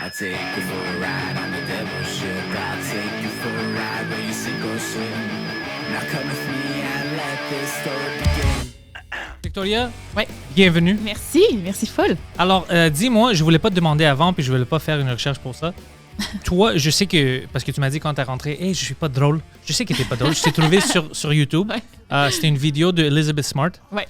I'll take you for a ride on the devil's ship. I'll take you for a ride where you sink or swim. Now come with me and let this story begin. Victoria, ouais. Bienvenue. Merci full. Alors, dis-moi, je voulais pas te demander avant, puis je voulais pas faire une recherche pour ça. Toi, je sais que, parce que tu m'as dit quand t'es rentré, « Hey, je suis pas drôle ». Je sais que t'es pas drôle. Je t'ai trouvé sur YouTube. Ouais. C'était une vidéo de Elizabeth Smart. Ouais.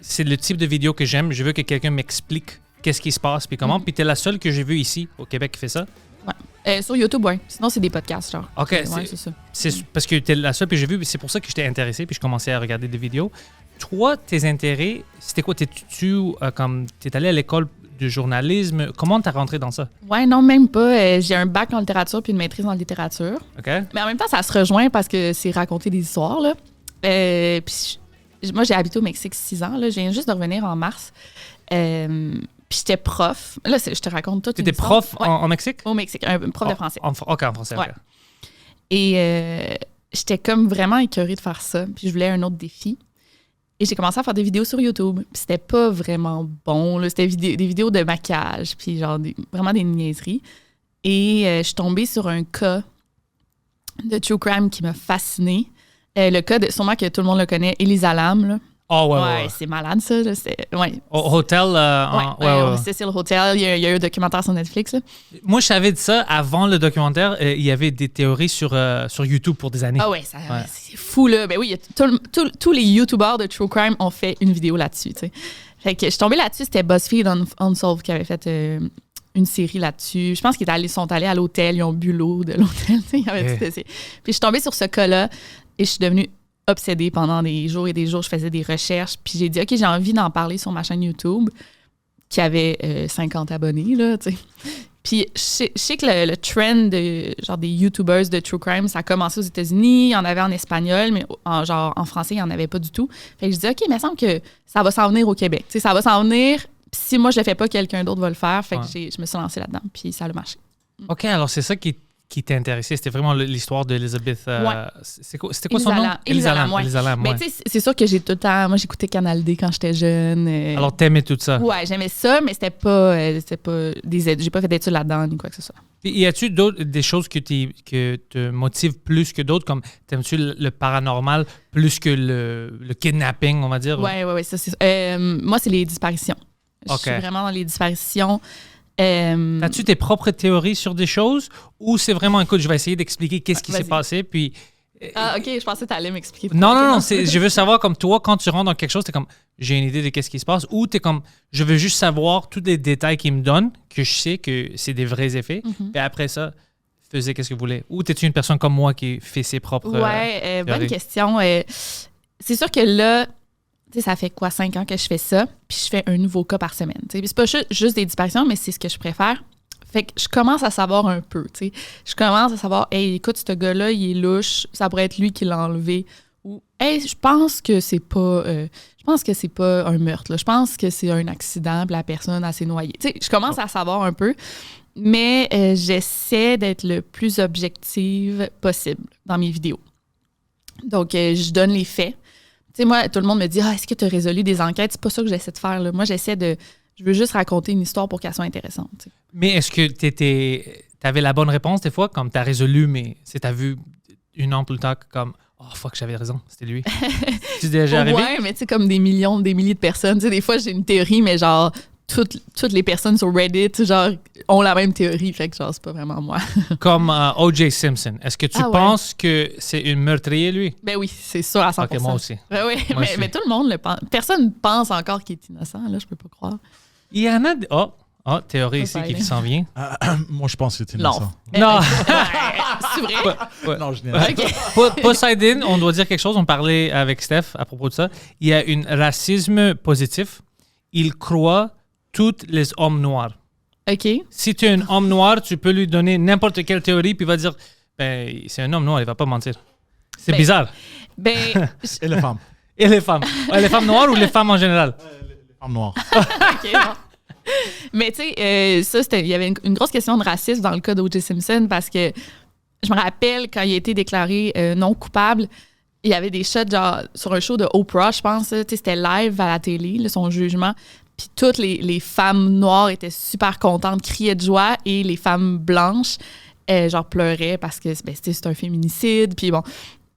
C'est le type de vidéo que j'aime. Je veux que quelqu'un m'explique qu'est-ce qui se passe, puis comment. Puis t'es la seule que j'ai vue ici, au Québec, qui fait ça. Ouais. Sur YouTube, oui. Sinon, c'est des podcasts, genre. OK. Ouais, c'est ça. C'est parce que t'es la seule que j'ai vue, puis c'est pour ça que j'étais intéressé, puis je commençais à regarder des vidéos. Toi, tes intérêts, c'était quoi? T'es allé à l'école de journalisme. Comment t'as rentré dans ça? Ouais, non, même pas. J'ai un bac en littérature puis une maîtrise en littérature. OK. Mais en même temps, ça se rejoint parce que c'est raconter des histoires, là. Puis moi, j'ai habité au Mexique 6 ans, là. Je viens juste de revenir en mars. Puis j'étais prof. Là, je te raconte tout. T'étais prof en Mexique? Au Mexique, un prof de français. OK, en français. Ouais. Okay. Et j'étais comme vraiment écœurée de faire ça. Puis je voulais un autre défi. Et j'ai commencé à faire des vidéos sur YouTube. Puis c'était pas vraiment bon, là. C'était des vidéos de maquillage, puis genre vraiment des niaiseries. Et je suis tombée sur un cas de true crime qui m'a fascinée. Le cas, sûrement que tout le monde le connaît, Elisa Lam, là. Oh, ouais. C'est malade, ça. Là. Hotel. Cecil Hotel. Il y a eu un documentaire sur Netflix. Là. Moi, je savais de ça. Avant le documentaire, il y avait des théories sur YouTube pour des années. Ah ouais, c'est fou, là. Ben oui, tous les YouTubers de True Crime ont fait une vidéo là-dessus, tu sais. Fait que je suis tombée là-dessus. C'était BuzzFeed Unsolved qui avait fait une série là-dessus. Je pense qu'ils sont allés à l'hôtel. Ils ont bu l'eau de l'hôtel. Ils avaient tout essayé. Puis je suis tombée sur ce cas-là et je suis devenue obsédée pendant des jours et des jours. Je faisais des recherches. Puis j'ai dit, OK, j'ai envie d'en parler sur ma chaîne YouTube qui avait 50 abonnés, là, tu sais. Puis je sais que le trend genre des YouTubers de True Crime, ça a commencé aux États-Unis. Il y en avait en espagnol, mais en français, il n'y en avait pas du tout. Fait que je dis, OK, il me semble que ça va s'en venir au Québec. Tu sais, ça va s'en venir. Puis si moi, je le fais pas, quelqu'un d'autre va le faire. Fait que je me suis lancée là-dedans. Puis ça a marché. OK, alors c'est ça qui t'a intéressé. C'était vraiment l'histoire d'Elizabeth. C'était quoi son nom? Elisa Lam. Mais tu sais, c'est sûr que j'ai tout le temps... Moi, j'écoutais Canal D quand j'étais jeune. Alors, t'aimais tout ça? Ouais, j'aimais ça, mais c'était pas j'ai pas fait d'études là-dedans ni quoi que ce soit. Puis, y a-tu des choses que te motivent plus que d'autres? Comme, t'aimes-tu le paranormal plus que le kidnapping, on va dire? Ouais, ça c'est moi, c'est les disparitions. Je suis vraiment dans les disparitions. As-tu tes propres théories sur des choses ou c'est vraiment, écoute, je vais essayer d'expliquer qu'est-ce qui s'est passé, puis... OK, je pensais que tu allais m'expliquer. Non, je veux savoir, comme toi, quand tu rentres dans quelque chose, t'es comme, j'ai une idée de qu'est-ce qui se passe, ou t'es comme, je veux juste savoir tous les détails qu'ils me donnent, que je sais que c'est des vrais effets, puis après ça, faisais qu'est-ce que vous voulez. Ou t'es-tu une personne comme moi qui fait ses propres bonne question. C'est sûr que là... Tu sais, ça fait 5 ans que je fais ça, puis je fais un nouveau cas par semaine. T'sais. Puis c'est pas juste des disparitions, mais c'est ce que je préfère. Fait que je commence à savoir un peu, tu sais. Je commence à savoir, hey, écoute, ce gars-là, il est louche, ça pourrait être lui qui l'a enlevé. Ou, hey, je pense que c'est pas un meurtre, là. Je pense que c'est un accident, puis la personne a s'est noyée. Tu sais, je commence à savoir un peu, mais j'essaie d'être le plus objective possible dans mes vidéos. Donc, je donne les faits. Tu sais, moi, tout le monde me dit « Ah, est-ce que tu as résolu des enquêtes? » C'est pas ça que j'essaie de faire. Là. Moi, je veux juste raconter une histoire pour qu'elle soit intéressante. T'sais. Mais est-ce que t'avais la bonne réponse des fois? Comme t'as résolu, mais t'as vu une an plus tard comme « Oh, fuck, j'avais raison, c'était lui. » C'est déjà arrivé? Ouais, mais tu sais, comme des milliers de personnes. Tu sais, des fois, j'ai une théorie, mais genre... Toutes les personnes sur Reddit, genre, ont la même théorie. Fait que, genre, c'est pas vraiment moi. Comme O.J. Simpson. Est-ce que tu penses que c'est une meurtrier, lui? Ben oui, c'est sûr à 100%. OK, moi aussi. Ben oui, mais tout le monde le pense. Personne pense encore qu'il est innocent, là, je peux pas croire. Il y en a... Oh, théorie ici qui s'en vient. Moi, je pense que c'est innocent. Non. C'est vrai? Ouais. Non, je n'ai pas. Okay. Poseidon, on doit dire quelque chose. On parlait avec Steph à propos de ça. Il y a un racisme positif. Il croit tous les hommes noirs. OK. Si tu es un homme noir, tu peux lui donner n'importe quelle théorie, puis il va dire, ben, c'est un homme noir, il va pas mentir. C'est bizarre. Et les femmes. Et les femmes. Les femmes noires ou les femmes en général? Les femmes noires. OK, bon. Mais tu sais, il y avait une grosse question de racisme dans le cas d'O.J. Simpson parce que je me rappelle quand il a été déclaré non coupable, il y avait des shots genre sur un show de Oprah, je pense. C'était live à la télé, là, son jugement. Puis toutes les femmes noires étaient super contentes, criaient de joie, et les femmes blanches, genre, pleuraient parce que c'est un féminicide. Puis bon,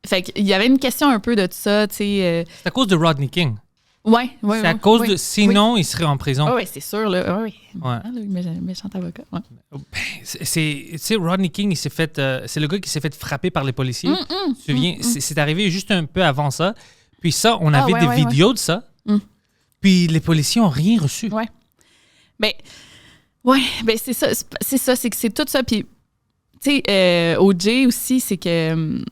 fait qu'il y avait une question un peu de tout ça, tu sais. C'est à cause de Rodney King. Ouais. C'est à cause de... Sinon, il serait en prison. Oui, c'est sûr, là. Oui. Ouais. Le méchant avocat. Ouais. Tu sais, Rodney King, il s'est fait... c'est le gars qui s'est fait frapper par les policiers. Tu te souviens? C'est arrivé juste un peu avant ça. Puis ça, on avait des vidéos de ça. Puis les policiers n'ont rien reçu. Ouais. Ben, c'est ça. C'est que c'est tout ça. Puis, tu sais, OJ aussi, c'est que...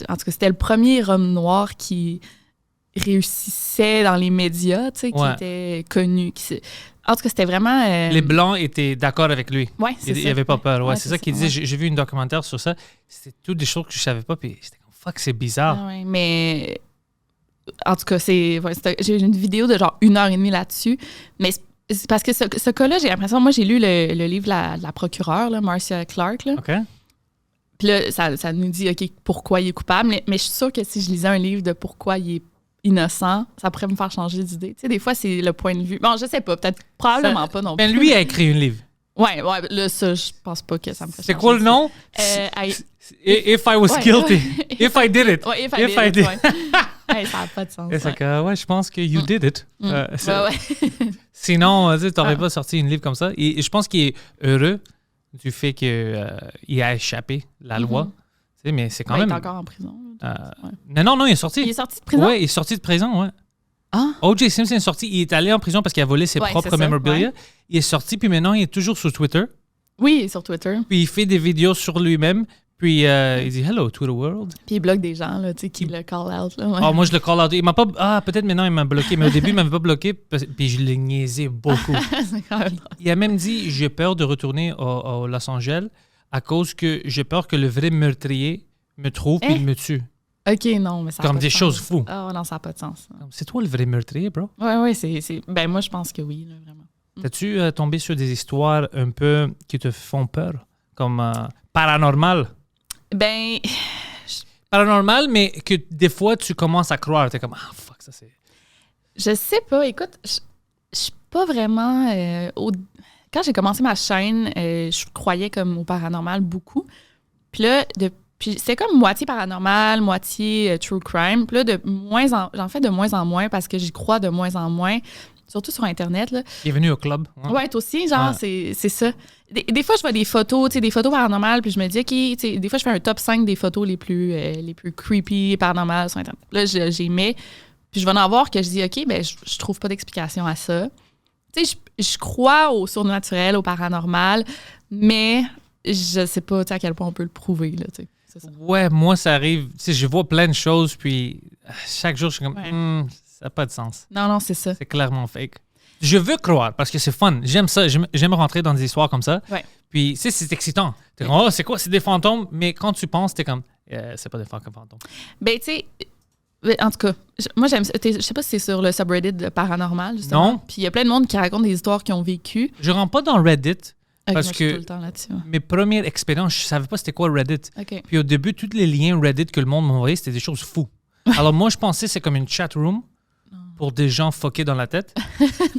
en tout cas, c'était le premier homme noir qui réussissait dans les médias, tu sais, qui était connu. En tout cas, c'était vraiment... Les Blancs étaient d'accord avec lui. Ouais, c'est ça. Il n'avait pas peur. Ouais, c'est ça qu'il disait. Ouais. J'ai vu un documentaire sur ça. C'était toutes des choses que je savais pas. Puis j'étais comme, fuck, c'est bizarre. Ah ouais, mais... En tout cas, j'ai une vidéo de genre 1h30 là-dessus. Mais c'est parce que ce cas-là, j'ai l'impression... Moi, j'ai lu le livre de la procureure, là, Marcia Clark. Là. OK. Puis là, ça nous dit, OK, pourquoi il est coupable. Mais je suis sûre que si je lisais un livre de pourquoi il est innocent, ça pourrait me faire changer d'idée. Tu sais, des fois, c'est le point de vue. Bon, je sais pas, peut-être probablement pas non plus. Ben lui a écrit un livre. Ouais, là, ça, je pense pas que ça me ferait changer. C'est quoi le nom? If I was guilty. If I did it. Ouais, if I did it. Ouais. Hey, ça n'a pas de sens. Et c'est que, je pense que you did it. Ouais. Sinon, tu n'aurais pas sorti un livre comme ça. Et je pense qu'il est heureux du fait qu'il a échappé la loi. Tu sais, mais c'est quand même... Il est encore en prison. Non, il est sorti. Il est sorti de prison? Oui, il est sorti de prison, ouais. Ah. O.J. Simpson est sorti. Il est allé en prison parce qu'il a volé ses propres memorabilia. Ouais. Il est sorti, puis maintenant, il est toujours sur Twitter. Oui, sur Twitter. Puis il fait des vidéos sur lui-même. Puis il dit « Hello to the world ». Puis il bloque des gens, là, tu sais, qui le call out. Là, ouais. Ah, moi, je le call out. Il m'a pas... Ah, peut-être maintenant, il m'a bloqué. Mais au début, il m'avait pas bloqué. Puis je l'ai niaisé beaucoup. C'est quand même drôle. Il a même dit « J'ai peur de retourner au Los Angeles à cause que j'ai peur que le vrai meurtrier me trouve puis il me tue. » OK, non, mais ça comme des choses fous. Ah, non, ça n'a pas de sens. C'est toi le vrai meurtrier, bro? Oui, c'est... Ben, moi, je pense que oui, là, vraiment. T'as-tu tombé sur des histoires un peu qui te font peur? Comme paranormal? Ben... Paranormal, mais que des fois, tu commences à croire. T'es comme, ah, fuck, ça c'est... Je sais pas. Écoute, je suis pas vraiment... Quand j'ai commencé ma chaîne, je croyais comme au paranormal beaucoup. Puis là, puis c'est comme moitié paranormal, moitié true crime. Puis là, j'en fais de moins en moins parce que j'y crois de moins en moins, surtout sur Internet. Là. Bienvenue au club. Ouais, toi aussi, genre, c'est ça. Des fois, je vois des photos, tu sais, des photos paranormales, puis je me dis, OK, tu sais, des fois, je fais un top 5 des photos les plus creepy, paranormales sur Internet. Là, j'y mets, puis je vais en voir que je dis, OK, ben je trouve pas d'explication à ça. Tu sais, je crois au surnaturel, au paranormal, mais je sais pas à quel point on peut le prouver, là, tu sais. Ouais, moi, ça arrive. Tu sais, je vois plein de choses, puis chaque jour, je suis comme, ça n'a pas de sens. Non, c'est ça. C'est clairement fake. Je veux croire parce que c'est fun. J'aime ça. J'aime rentrer dans des histoires comme ça. Ouais. Puis, tu sais, c'est excitant. T'es comme, oh, c'est quoi? C'est des fantômes. Mais quand tu penses, t'es comme, c'est pas des fantômes. Ben, tu sais, en tout cas, moi, j'aime ça. Je sais pas si c'est sur le subreddit de paranormal, justement. Non. Puis, il y a plein de monde qui raconte des histoires qu'ils ont vécues. Je rentre pas dans Reddit. Parce moi, que tout le temps là-dessus, mes premières expériences, je savais pas c'était quoi Reddit. Okay. Puis au début, tous les liens Reddit que le monde m'envoyait, c'était des choses fous. Alors moi, je pensais que c'est comme une chat room pour des gens fuckés dans la tête.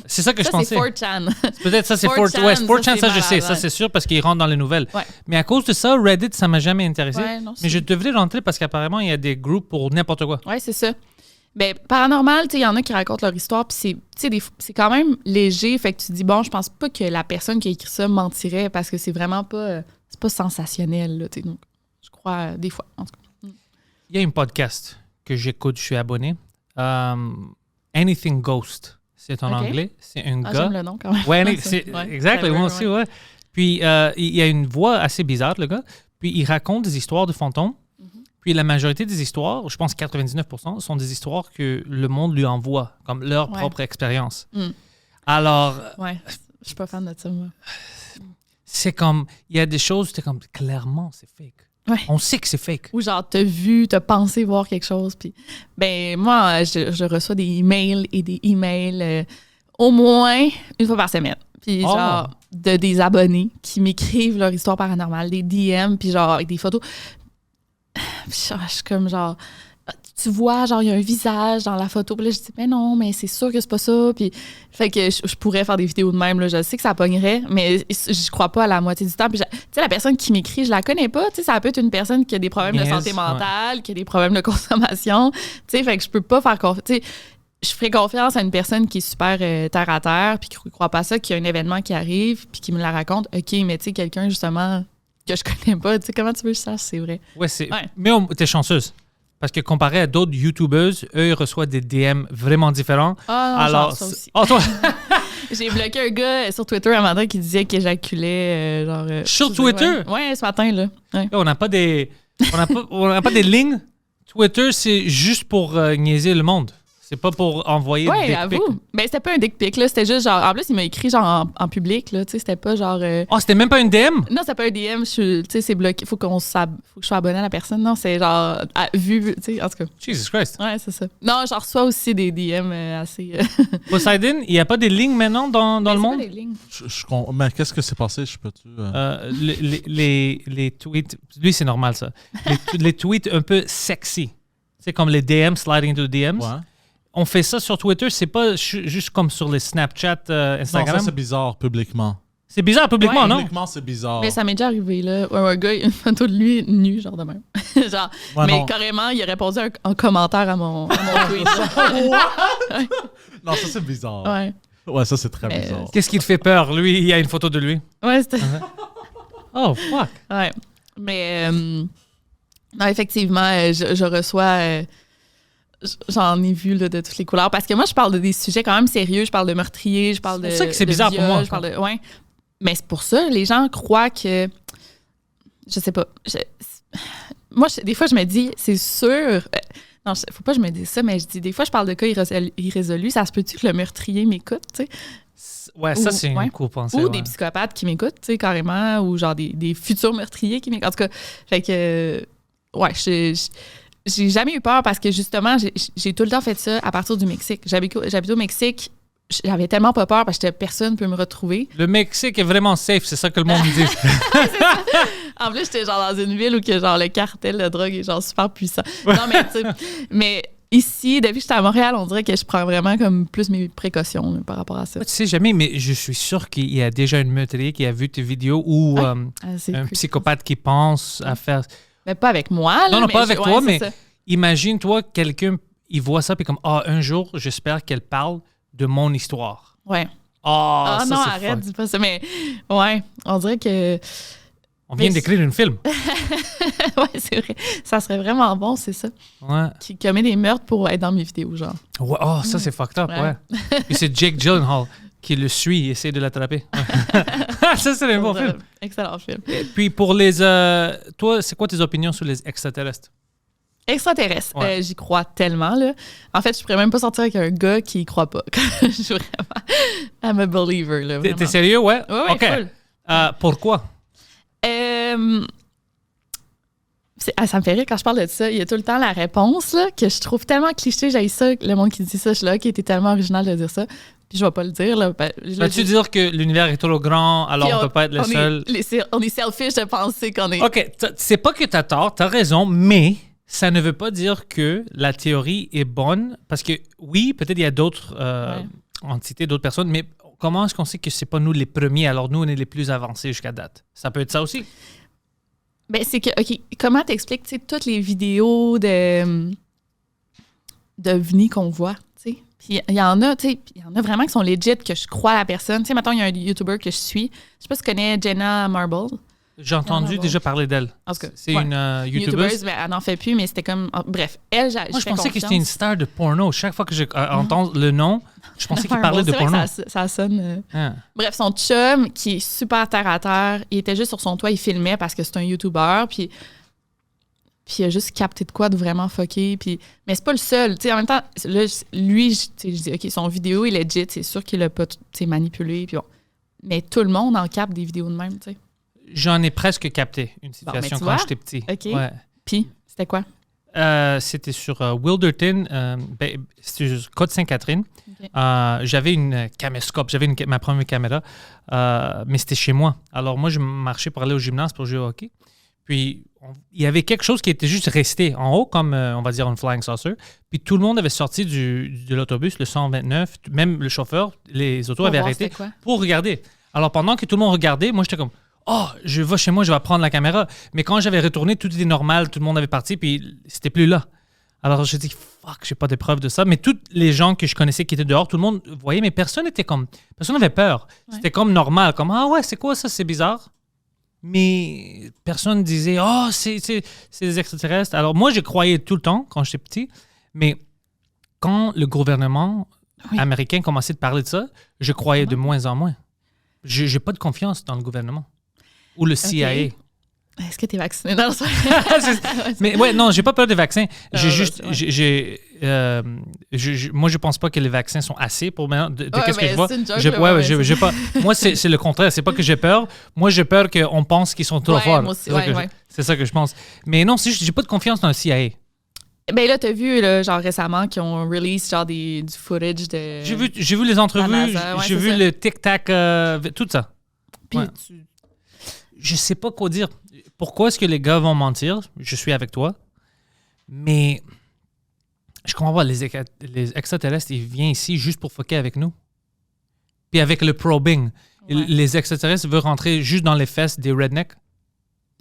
C'est ça que je pensais. C'est 4chan. Peut-être ça, c'est 4chan. Ouais, 4chan, ça, je sais. Ça, c'est sûr parce qu'ils rentrent dans les nouvelles. Ouais. Mais à cause de ça, Reddit, ça m'a jamais intéressé. Ouais, non, mais je devrais rentrer parce qu'apparemment, il y a des groupes pour n'importe quoi. Oui, c'est ça. Ben, paranormal, il y en a qui racontent leur histoire, puis c'est quand même léger. Fait que tu te dis, bon, je pense pas que la personne qui a écrit ça mentirait parce que c'est vraiment pas, c'est pas sensationnel. Là, donc, je crois, des fois, en tout cas. Il y a un podcast que j'écoute, je suis abonné. Anything Ghost. C'est en anglais. C'est un gars. J'aime le nom quand même. Ouais, exactement. Moi aussi, ouais. Puis, il y a une voix assez bizarre, le gars. Puis, il raconte des histoires de fantômes. Puis la majorité des histoires, je pense 99%, sont des histoires que le monde lui envoie, comme leur propre expérience. Alors... Ouais, je suis pas fan de ça, moi. C'est comme... Il y a des choses, c'est comme, clairement, c'est fake. Ouais. On sait que c'est fake. Ou genre, t'as pensé voir quelque chose, puis... Ben, moi, je reçois des emails et des emails au moins une fois par semaine. Puis genre, de des abonnés qui m'écrivent leur histoire paranormale, des DM, puis genre, avec des photos... Je suis comme genre, tu vois, genre, il y a un visage dans la photo. Puis là, je dis, mais non, mais c'est sûr que c'est pas ça. Puis, fait que je pourrais faire des vidéos de même, là. Je sais que ça pognerait, mais je crois pas à la moitié du temps. Puis, tu sais, la personne qui m'écrit, je la connais pas. Tu sais, ça peut être une personne qui a des problèmes de santé mentale, qui a des problèmes de consommation. Tu sais, fait que je peux pas faire confiance. Tu sais, je ferais confiance à une personne qui est super terre à terre, puis qui ne croit pas ça, qu'il y a un événement qui arrive, puis qui me la raconte. OK, mais tu sais, quelqu'un, justement, que je connais pas, tu sais, comment tu veux que je sache, c'est vrai? Ouais. Mais t'es chanceuse. Parce que comparé à d'autres YouTubeuses, eux, ils reçoivent des DM vraiment différents. Alors, ça aussi. Toi. J'ai bloqué un gars sur Twitter un matin qui disait qu'il éjaculait, sur Twitter? Ouais, ce matin, là. Ouais. On n'a pas des lignes. Twitter, c'est juste pour niaiser le monde. C'est pas pour envoyer des dick pics. avoue. Mais c'était pas un dick pic, là. C'était juste genre. En plus, il m'a écrit genre en public, là. Tu sais, c'était pas genre. C'était même pas une DM? Non, c'était pas un DM. Tu sais, c'est bloqué. Faut que je sois abonné à la personne. Non, c'est genre. Tu sais, en tout cas. Jesus Christ. Ouais, c'est ça. Non, j'en reçois aussi des DM assez. Poseidon, il n'y a pas des lignes maintenant dans le monde? Pas des lignes. Mais qu'est-ce que c'est passé? Je peux-tu... Les tweets. Lui, c'est normal, ça. Les tweets un peu sexy. C'est comme les DM, sliding into the DMs. Ouais. On fait ça sur Twitter, c'est pas juste comme sur les Snapchat, Instagram. Non, ça, c'est bizarre, publiquement. C'est bizarre publiquement, Ouais. non? Publiquement, c'est bizarre. Mais ça m'est déjà arrivé, là. Un gars, une photo de lui nu, genre de même. genre, Ouais, mais non. carrément, il a répondu en commentaire à mon tweet. Non, ça, c'est bizarre. Ouais. Ouais, ça, c'est très Mais, bizarre. Qu'est-ce qui te fait peur? Lui, il y a une photo de lui. Ouais, c'était. Oh, fuck. Ouais. Mais, non, effectivement, je reçois. J'en ai vu là, de toutes les couleurs. Parce que moi, je parle de des sujets quand même sérieux. Je parle de meurtriers, je parle de. C'est pour ça que c'est de bizarre viol, pour moi. Je parle de, ouais. Mais c'est pour ça, les gens croient que. Je sais pas. Moi, des fois, je me dis, c'est sûr. Non, faut pas que je me dise ça, mais je dis, des fois, je parle de cas irrésolus. Ça se peut-tu que le meurtrier m'écoute, tu sais? Ouais, ça, Ou- c'est ouais. une cool pensée. Ou ouais. des psychopathes qui m'écoutent, tu sais, carrément. Ou genre des futurs meurtriers qui m'écoutent. En tout cas, fait que. Ouais, j'ai jamais eu peur parce que justement, j'ai tout le temps fait ça à partir du Mexique. J'habite au Mexique. J'avais tellement pas peur parce que personne ne peut me retrouver. Le Mexique est vraiment safe, c'est ça que le monde me dit. En plus, j'étais genre dans une ville où que genre le cartel de drogue est genre super puissant. Non, mais tu sais, mais ici, depuis que j'étais à Montréal, on dirait que je prends vraiment comme plus mes précautions là, par rapport à ça. Tu sais jamais, mais je suis sûr qu'il y a déjà une meurtrier qui a vu tes vidéos ou C'est un creepy. psychopathe qui pense à faire... Mais pas avec moi. Là, Non, mais pas avec toi, c'est mais ça. imagine-toi, quelqu'un, il voit ça, puis comme, un jour, j'espère qu'elle parle de mon histoire. Ouais. Ah, ça, non, c'est arrête, fun. dis pas ça. Mais ouais, on dirait que. On vient mais d'écrire un film. Ouais, c'est vrai. Ça serait vraiment bon, c'est ça. Ouais. Qui commet des meurtres pour être dans mes vidéos, genre. Ouais, oh, ça, c'est fucked up, ouais. Puis c'est Jake Gyllenhaal qui le suit et essaie de l'attraper. Ça, c'est un bon film. Excellent film. Et puis pour les... toi, c'est quoi tes opinions sur les extraterrestres? Extraterrestre, Ouais. j'y crois tellement, là. En fait, je pourrais même pas sortir avec un gars qui y croit pas. Je suis vraiment... I'm a believer, là, vraiment. T'es sérieux, ouais? Ouais, OK. full. Pourquoi? Ça me fait rire quand je parle de ça. Il y a tout le temps la réponse, là, que je trouve tellement cliché. J'ai ça, le monde qui dit ça. Je suis là, qui était tellement original de dire ça. Puis je vais pas le dire, là. Vas-tu dire que l'univers est trop grand, alors on peut pas être le seul? On est selfish de penser qu'on est... OK, c'est pas que t'as tort, t'as raison, mais ça ne veut pas dire que la théorie est bonne, parce que oui, peut-être il y a d'autres entités, d'autres personnes, mais comment est-ce qu'on sait que c'est pas nous les premiers, alors nous, on est les plus avancés jusqu'à date? Ça peut être ça aussi. Ben, c'est que, OK, comment t'expliques, tu sais, toutes les vidéos d'ovnis qu'on voit, tu sais? Puis il y en a, tu sais, il y en a vraiment qui sont legit, que je crois à la personne. Tu sais, mettons, il y a un YouTuber que je suis. Je sais pas si tu connais Jenna Marble. J'ai entendu bon. déjà parler d'elle. En tout cas, C'est ouais. une YouTubeuse. YouTubeuse, mais elle n'en fait plus, mais c'était comme... Bref, elle, Moi, je pensais que c'était une star de porno. Chaque fois que j'entends le nom, je pensais qu'il parlait de porno. Ça sonne... Ah. Bref, son chum, qui est super terre-à-terre, il était juste sur son toit, il filmait parce que c'est un YouTuber, puis il a juste capté de quoi de vraiment fucké. Mais c'est pas le seul. T'sais, en même temps, là, lui, je dis, OK, son vidéo est legit, c'est sûr qu'il l'a pas manipulé. Puis bon. Mais tout le monde en capte des vidéos de même, tu sais. J'en ai presque capté une situation tu quand vois. j'étais petit. OK. Ouais. Puis, c'était quoi? C'était sur Wilderton, c'était sur Côte-Sainte-Catherine. OK. J'avais une caméscope, ma première caméra, mais c'était chez moi. Alors moi, je marchais pour aller au gymnase pour jouer au hockey. Puis, il y avait quelque chose qui était juste resté en haut, comme, on va dire, un flying saucer. Puis, tout le monde avait sorti de l'autobus, le 129, même le chauffeur, les autos Pour avaient voir arrêté c'était quoi. pour regarder. Alors, pendant que tout le monde regardait, moi, j'étais comme, oh, je vais chez moi, je vais prendre la caméra. Mais quand j'avais retourné, tout était normal, tout le monde avait parti, puis c'était plus là. Alors, j'ai dit, fuck, j'ai pas de preuves de ça. Mais tous les gens que je connaissais qui étaient dehors, tout le monde voyait, mais personne n'avait peur. Ouais. C'était comme normal, comme, ah ouais, c'est quoi ça, c'est bizarre. Mais personne disait, oh, c'est des extraterrestres. Alors, moi, je croyais tout le temps quand j'étais petit, mais quand le gouvernement Oui. américain commençait de parler de ça, je croyais de moins en moins. J'ai pas de confiance dans le gouvernement ou le CIA. Est-ce que tu es vacciné dans le soir? Mais ouais, non, j'ai pas peur des vaccins. J'ai Ah, juste, ouais. moi, je pense pas que les vaccins sont assez pour maintenant. De Ouais, qu'est-ce que mais je vois? c'est une joke, Je- là, ouais, ouais, j'ai pas. Moi, c'est le contraire. C'est pas que j'ai peur. Moi, j'ai peur qu'on pense qu'ils sont trop Ouais, forts. moi aussi, C'est ça ouais, que je- ouais. c'est ça que je pense. Mais non, c'est juste, j'ai pas de confiance dans le CIA. Ben là, t'as vu, là, genre récemment, qu'ils ont release genre du footage de. J'ai vu les entrevues, la NASA, ouais, j'ai c'est vu ça. le tic-tac, tout ça. Puis Ouais. Je sais pas quoi dire. Pourquoi est-ce que les gars vont mentir? Je suis avec toi. Mais je comprends pas. Les extraterrestres, ils viennent ici juste pour fucker avec nous. Puis avec le probing. Ouais. Les extraterrestres veulent rentrer juste dans les fesses des rednecks.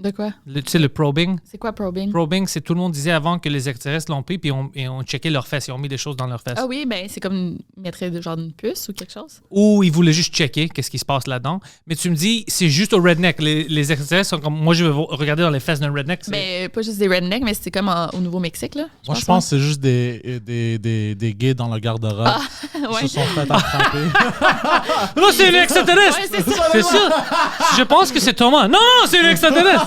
De quoi? Tu sais, le probing. C'est quoi probing? Probing, c'est tout le monde disait avant que les extraterrestres l'ont pris, puis ils ont checké leurs fesses. Ils ont mis des choses dans leurs fesses. Ah oui, ben c'est comme mettre genre une puce ou quelque chose. Ou ils voulaient juste checker qu'est-ce qui se passe là-dedans. Mais tu me dis, c'est juste au redneck. Les extraterrestres sont comme, moi, je vais regarder dans les fesses d'un redneck. Ben pas juste des rednecks, mais c'est comme au Nouveau-Mexique, là. Moi, je pense que c'est juste des gays dans le garde-robe Ouais. qui se sont fait attraper. Non, c'est un extraterrestre! Ouais, c'est ça. C'est ça! Je pense que c'est Thomas. Non, c'est un extraterrestre!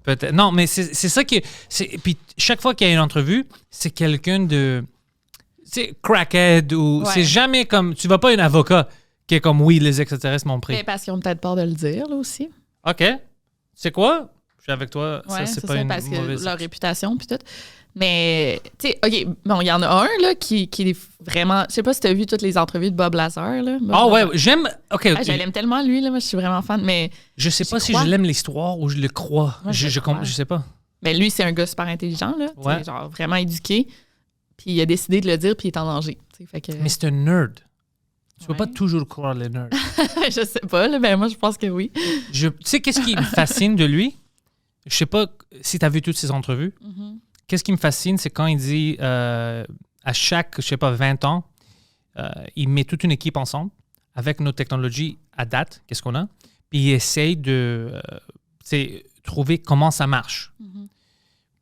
Peut-être. Non, mais c'est ça qui. Puis chaque fois qu'il y a une entrevue, c'est quelqu'un de. C'est crackhead ou. Ouais. C'est jamais comme. Tu vas pas un avocat qui est comme oui, les extraterrestres m'ont pris. Mais parce qu'ils ont peut-être peur de le dire, là aussi. OK. C'est quoi? Je suis avec toi. Ouais, ça, c'est pas une parce que mauvaise. leur réputation, puis tout. Mais, tu sais, OK, bon, il y en a un, là, qui est vraiment. Je sais pas si tu as vu toutes les entrevues de Bob Lazar, là. Bob Ah ouais, Lazar. j'aime. OK. Ah, je l'aime tellement, lui, là. Moi, je suis vraiment fan. Mais, Je sais pas j'y si crois. je l'aime l'histoire ou je le crois. Moi, je crois. sais pas. mais lui, c'est un gars super intelligent, là. Tu sais, Ouais. genre, vraiment éduqué. Puis il a décidé de le dire, puis il est en danger. Tu sais, fait que. Mais c'est un nerd. Tu peux Ouais. pas toujours croire les nerds. je sais pas, là. Ben, moi, je pense que oui. Tu sais, qu'est-ce qui me fascine de lui? Je sais pas si tu as vu toutes ses entrevues. Mhm. Qu'est-ce qui me fascine, c'est quand il dit à chaque, je sais pas, 20 ans, il met toute une équipe ensemble avec nos technologies à date, qu'est-ce qu'on a, puis il essaye de trouver comment ça marche. Mhm.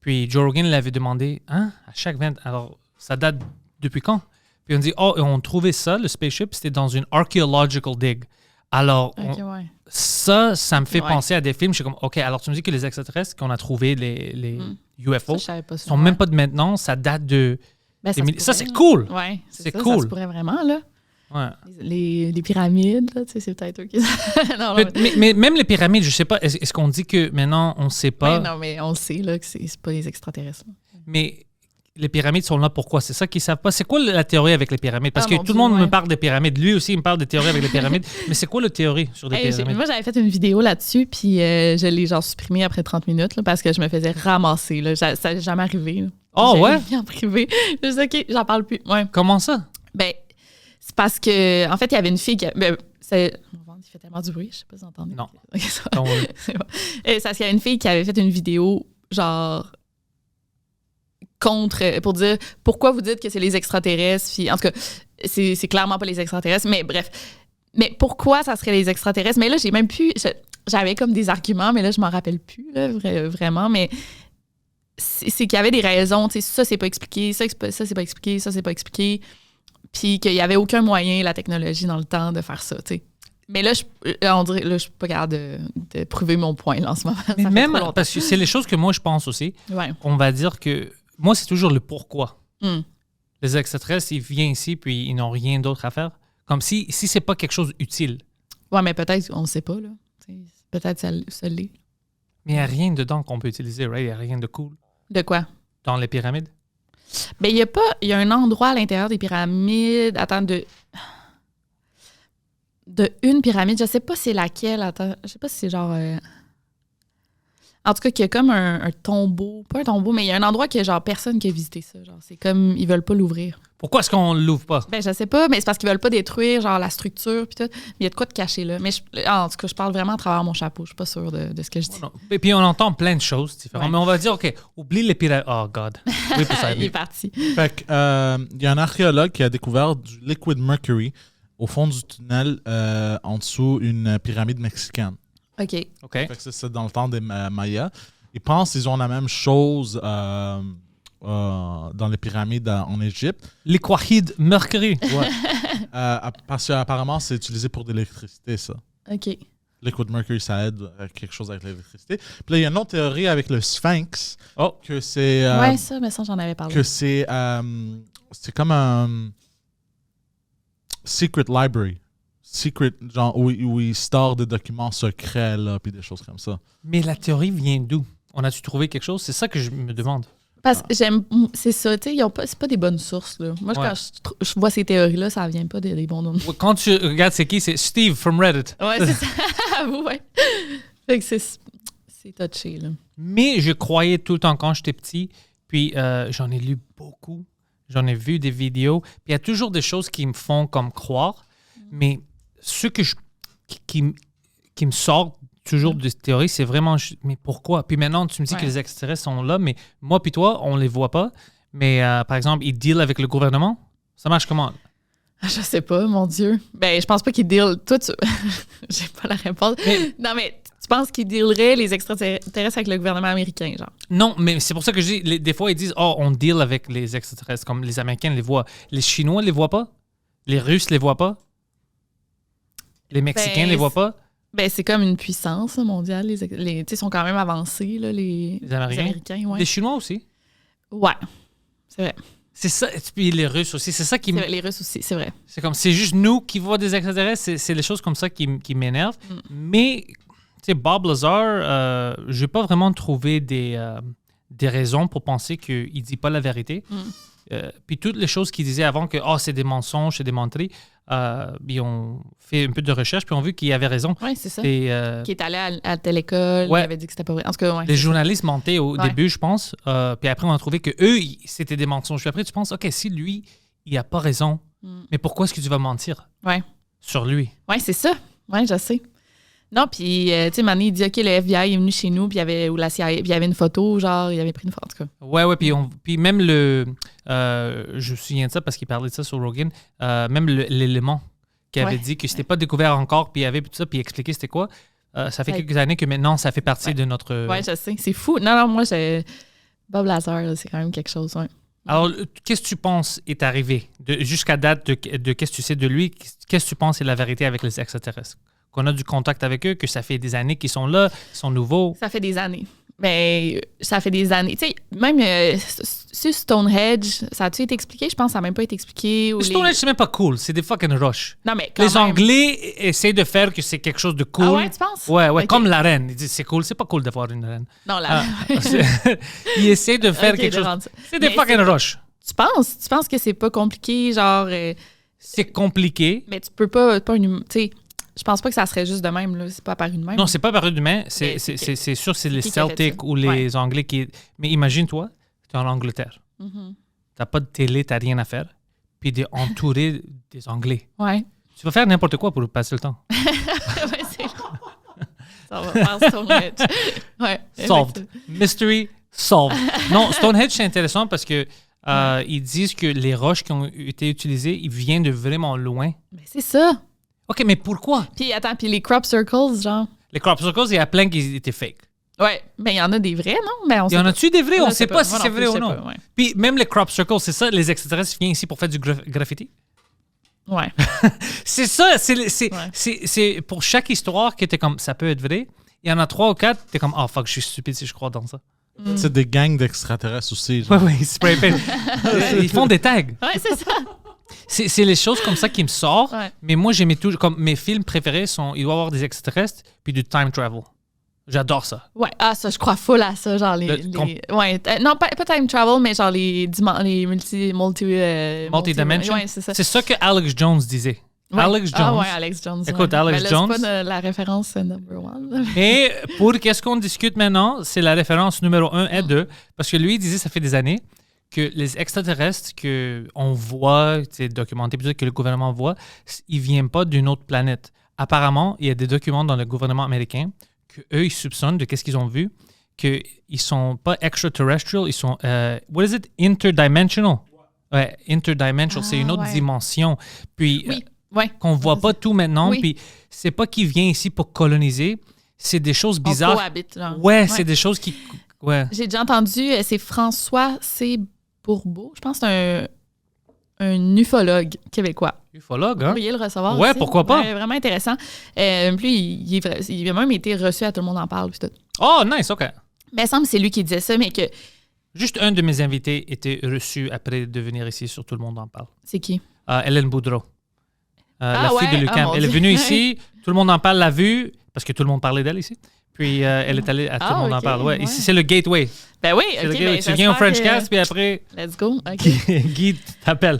Puis Joe Rogan l'avait demandé, hein, à chaque 20 alors ça date depuis quand? Puis on dit, oh, on trouvait ça, le spaceship, c'était dans une archaeological dig. Alors, OK, ouais. ça me fait Ouais. penser à des films. Je suis comme, OK, alors tu me dis que les extraterrestres qu'on a trouvés, les UFO, Ça, je savais pas ça. sont même pas de maintenant, ça date de... Ben, des se milli- ça, pourrait, c'est là. cool! Ouais, C'est ça, cool. Ça se pourrait vraiment, là. Ouais. Les pyramides, là, tu sais, c'est peut-être eux qui. non, non, Mais même les pyramides, je sais pas, est-ce qu'on dit que maintenant, on sait pas, non, mais on le sait, là, que c'est pas les extraterrestres. là. mais les pyramides sont là pourquoi? C'est ça qu'ils savent pas. C'est quoi la théorie avec les pyramides? Parce Ah, que mon tout le Dieu, monde me ouais. parle des pyramides. Lui aussi, il me parle des théories avec les pyramides. Mais c'est quoi la théorie sur les Hey, pyramides? moi, j'avais fait une vidéo là-dessus, puis je l'ai genre supprimée après 30 minutes, là, parce que je me faisais ramasser. Là. Ça n'est jamais arrivé. Là. Oh, J'ai ouais? mis en privé. Je dis, OK, j'en parle plus. Ouais. Comment ça? Ben, c'est parce que, en fait, il y avait une fille qui. Ben, il fait tellement du bruit, je sais pas si vous entendez. Non. Ok, ça va. Donc, C'est bon. C'est parce qu'il y a une fille qui avait fait une vidéo, genre, contre, pour dire pourquoi vous dites que c'est les extraterrestres. Puis, en tout cas, c'est clairement pas les extraterrestres, mais bref. Mais pourquoi ça serait les extraterrestres? Mais là, j'ai même plus. J'avais comme des arguments, mais là, je m'en rappelle plus, là, vraiment. Mais c'est qu'il y avait des raisons. Tu sais, ça, c'est pas expliqué. Ça, c'est pas expliqué. Ça, c'est pas expliqué. Puis qu'il y avait aucun moyen, la technologie, dans le temps, de faire ça, tu sais. Mais là, on dirait, là, je suis pas capable de prouver mon point, là, en ce moment. mais Ça fait même, trop longtemps. parce que c'est les choses que moi, je pense aussi. Ouais. On va dire que... Moi, c'est toujours le pourquoi. Hmm. Les extraterrestres, ils viennent ici puis ils n'ont rien d'autre à faire. Comme si c'est pas quelque chose d'utile. Ouais, mais peut-être, on ne sait pas, là. T'sais, peut-être ça l'est. Mais il n'y a rien dedans qu'on peut utiliser, right? Il n'y a rien de cool De quoi? dans les pyramides. Ben, il y a un endroit à l'intérieur des pyramides. Attends, de une pyramide. Je sais pas c'est laquelle. Attends, je sais pas si c'est genre. En tout cas, qu'il y a comme un tombeau. Pas un tombeau, mais il y a un endroit que genre personne qui a visité ça. Genre, c'est comme ils veulent pas l'ouvrir. Pourquoi est-ce qu'on l'ouvre pas? Ben, je sais pas, mais c'est parce qu'ils veulent pas détruire genre la structure puis tout. Mais il y a de quoi de cacher là. Mais en tout cas, je parle vraiment à travers mon chapeau. Je suis pas sûre de ce que je dis. Non. Et puis on entend plein de choses différentes. Ouais. Mais on va dire, OK, oublie les pyramides. Oh, God. Oui, pour ça. Il est parti. Fait que, il y a un archéologue qui a découvert du liquid mercury au fond du tunnel en dessous une pyramide mexicaine. OK. OK. Fait que c'est dans le temps des Mayas. Ils pensent qu'ils ont la même chose dans les pyramides en Égypte. Liquid mercury. Ouais. Parce qu'apparemment, c'est utilisé pour de l'électricité, ça. OK. Liquid mercury, ça aide à quelque chose avec l'électricité. Puis là, il y a une autre théorie avec le sphinx. Oh. Que c'est... Ouais, ça, mais ça, j'en avais parlé. que c'est comme un secret library. Secret, genre où il store des documents secrets, là, puis des choses comme ça. Mais la théorie vient d'où? On a-tu trouvé quelque chose? C'est ça que je me demande. Parce que c'est ça, tu sais, c'est pas des bonnes sources, là. Moi, Ouais. quand je vois ces théories-là, ça vient pas des bons noms. Quand tu regardes c'est qui, c'est Steve from Reddit. Ouais, c'est ça. Avoue, ouais. Fait que c'est touché, là. Mais je croyais tout le temps quand j'étais petit, puis j'en ai lu beaucoup, j'en ai vu des vidéos, puis il y a toujours des choses qui me font comme croire, mais ce que qui me sort toujours de cette théorie, c'est vraiment, mais pourquoi? Puis maintenant, tu me dis que les extraterrestres sont là, mais moi puis toi, on les voit pas, mais par exemple, ils dealent avec le gouvernement, ça marche comment? Je sais pas, mon Dieu. Ben, je pense pas qu'ils dealent. Toi, j'ai pas la réponse. Non, mais tu penses qu'ils dealeraient les extraterrestres avec le gouvernement américain, genre? Non, mais c'est pour ça que je dis, des fois, ils disent, oh, on deal avec les extraterrestres, comme les Américains les voient. Les Chinois les voient pas? Les Russes les voient pas? Les Mexicains les voient pas? Ben, c'est comme une puissance mondiale. Tu sais, ils sont quand même avancés, là, les Américains. Ouais. Les Chinois aussi? Ouais, c'est vrai. C'est ça, et puis les Russes aussi, c'est ça qui Les Russes aussi, c'est vrai. c'est juste nous qui voient des extraterrestres, c'est les choses comme ça qui m'énervent. Mais, tu sais, Bob Lazar, j'ai pas vraiment trouvé des raisons pour penser qu'il dit pas la vérité. Puis toutes les choses qu'il disait avant que c'est des mensonges, c'est des menteries, ils ont fait un peu de recherche puis ont vu qu'il avait raison. Oui, c'est ça. Qui est allé à telle école, il avait dit que c'était pas vrai. En tout cas, les journalistes mentaient au début, je pense. Puis après, on a trouvé que eux, c'était des mensonges. Puis après, tu penses, OK, si lui, il a pas raison, mais pourquoi est-ce que tu vas mentir sur lui? Oui, c'est ça. Oui, je sais. Non, puis, tu sais, Mané, il dit, OK, le FBI est venu chez nous, puis ou la CIA, puis il y avait une photo, genre, il avait pris une photo, en tout cas. Ouais, puis même je me souviens de ça parce qu'il parlait de ça sur Rogan, même l'élément qui avait dit que c'était pas découvert encore, puis il y avait tout ça, puis il expliquait c'était quoi. Ça fait quelques années que maintenant, ça fait partie de notre... Oui, je sais, c'est fou. Non, moi, Bob Lazar, là, c'est quand même quelque chose, ouais. Alors, qu'est-ce que tu penses est arrivé jusqu'à date de qu'est-ce que tu sais de lui? Qu'est-ce que tu penses est la vérité avec les extraterrestres? Qu'on a du contact avec eux, que ça fait des années qu'ils sont là, ils sont nouveaux. Ça fait des années. Mais ça fait des années. Tu sais, même sur Stonehenge, ça a-tu été expliqué? Je pense que ça n'a même pas été expliqué. Stonehenge, c'est même pas cool. C'est des fucking roches. Non, mais quand les même. Anglais essaient de faire que c'est quelque chose de cool. Ah ouais, tu penses? Ouais, Okay. Comme la reine. Ils disent c'est cool. C'est pas cool d'avoir une reine. Non, Ils essaient de faire quelque chose. C'est des fucking roches. Tu penses que c'est pas compliqué, genre... C'est compliqué. Mais tu peux pas tu sais... Je pense pas que ça serait juste de même, là. C'est pas apparu de même. Non, c'est pas apparu de même. C'est sûr que c'est les Celtics ou les Anglais qui... Mais imagine-toi, tu es en Angleterre. T'as pas de télé, t'as rien à faire. Puis t'es entouré des Anglais. Ouais. Tu vas faire n'importe quoi pour passer le temps. Ouais, c'est... Ça va faire Stonehenge. Ouais. Solved. Mystery solved. Non, Stonehenge, c'est intéressant parce que ils disent que les roches qui ont été utilisées, ils viennent de vraiment loin. Mais c'est ça. OK, mais pourquoi? Puis puis les crop circles, genre. Les crop circles, il y a plein qui étaient fake. Ouais, mais il y en a des vrais, non? Mais il y en a-tu des vrais? On ne sait pas si c'est vrai ou non. Pas, ouais. Puis même les crop circles, c'est ça, les extraterrestres viennent ici pour faire du graffiti? Ouais. C'est ça, c'est pour chaque histoire que t'es comme, ça peut être vrai. Il y en a 3 ou 4, t'es comme, fuck, je suis stupide si je crois dans ça. C'est des gangs d'extraterrestres aussi. Oui, spray paint. Ils font des tags. Ouais, c'est ça. C'est les choses comme ça qui me sortent. Ouais. Mais moi, j'aimais toujours. Comme mes films préférés il doit y avoir des extraterrestres puis du time travel. J'adore ça. Ouais, ça, je crois full à ça. Genre ouais, non, pas time travel, mais genre les multi-dimensions. Ouais, c'est ça que Alex Jones disait. Ouais. Alex Jones. Ah ouais, Alex Jones. Écoute, ouais. Alex Mais là, Jones. c'est pas la référence number one. Et pour qu'est-ce qu'on discute maintenant, c'est la référence numéro 1 et 2. Parce que lui, il disait, ça fait des années, que les extraterrestres qu'on voit, c'est documenté, peut-être que le gouvernement voit, ils ne viennent pas d'une autre planète. Apparemment, il y a des documents dans le gouvernement américain qu'eux, ils soupçonnent de qu'est-ce qu'ils ont vu, qu'ils ne sont pas extraterrestrial, ils sont, what is it? Interdimensional. Ouais, interdimensional, c'est une autre ouais. dimension. Puis, Oui, ouais. qu'on voit pas tout maintenant, Oui. puis c'est pas qu'ils viennent ici pour coloniser, c'est des choses On bizarres. cohabite, genre. Ouais, c'est des choses qui... Ouais. J'ai déjà entendu, c'est François C. Bourbeau, je pense que c'est un ufologue québécois. Ufologue, Vous hein? pourriez le recevoir Ouais, aussi. pourquoi pas? Ouais, vraiment intéressant. Puis il a même été reçu à Tout le monde en parle. Puis tout. Oh, nice, OK. Mais il me semble que c'est lui qui disait ça, mais que... Juste un de mes invités était reçu après de venir ici sur Tout le monde en parle. C'est qui? Hélène Boudreau. La Ah fille de ouais? Lucam. Ah, mon Elle est Dieu. venue ici, Tout le monde en parle l'a vue, parce que tout le monde parlait d'elle ici. Puis elle est allée à Tout le monde en ok, parle. Ouais. ouais. Ici, c'est le gateway. Ben oui, C'est le OK. gateway. Ben, Tu viens au j'espère Frenchcast, que- puis après, Let's go. OK. Guy t'appelle.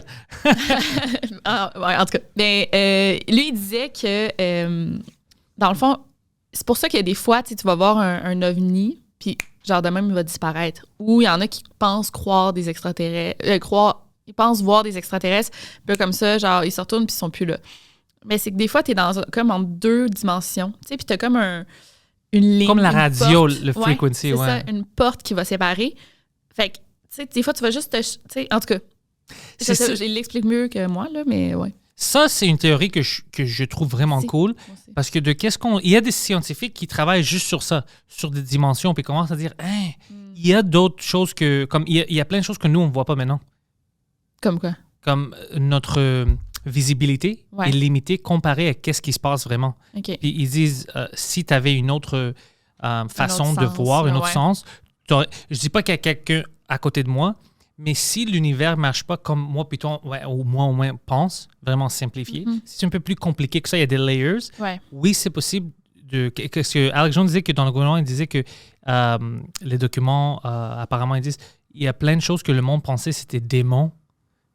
Ah, ouais, en tout cas, ben, lui, il disait que, dans le fond, c'est pour ça qu'il y a des fois, tu vas voir un ovni, puis genre de même, il va disparaître. Ou il y en a qui pensent croire des extraterrestres, ils pensent voir des extraterrestres, puis là, comme ça, genre, ils se retournent, puis ils sont plus là. Mais c'est que des fois, tu es comme en 2 dimensions, tu sais, puis tu as comme une ligne. Comme la une radio, porte. le frequency, c'est ouais. ça, une porte qui va séparer. Fait que, tu sais, des fois, tu vas juste tu sais, en tout cas, C'est ça. il l'explique mieux que moi, là, mais ouais. Ça, c'est une théorie que je trouve vraiment Merci. cool. Moi aussi. Parce que il y a des scientifiques qui travaillent juste sur ça, sur des dimensions, puis commencent à dire, hein, il y a d'autres choses que, comme il y a plein de choses que nous, on ne voit pas maintenant. Comme quoi? Comme notre visibilité Ouais. est limitée comparée à qu'est-ce qui se passe vraiment. OK. Puis ils disent, si tu avais une autre façon autre de sens, voir, un autre ouais. sens, je dis pas qu'il y a quelqu'un à côté de moi, mais si l'univers marche pas comme moi, puis toi, ou moi au moins pense, vraiment simplifié, si c'est un peu plus compliqué que ça, il y a des layers, Ouais. oui, c'est possible. Qu'est-ce que Alex Jones disait que dans le gouvernement, il disait que les documents, apparemment, ils disent il y a plein de choses que le monde pensait c'était démons,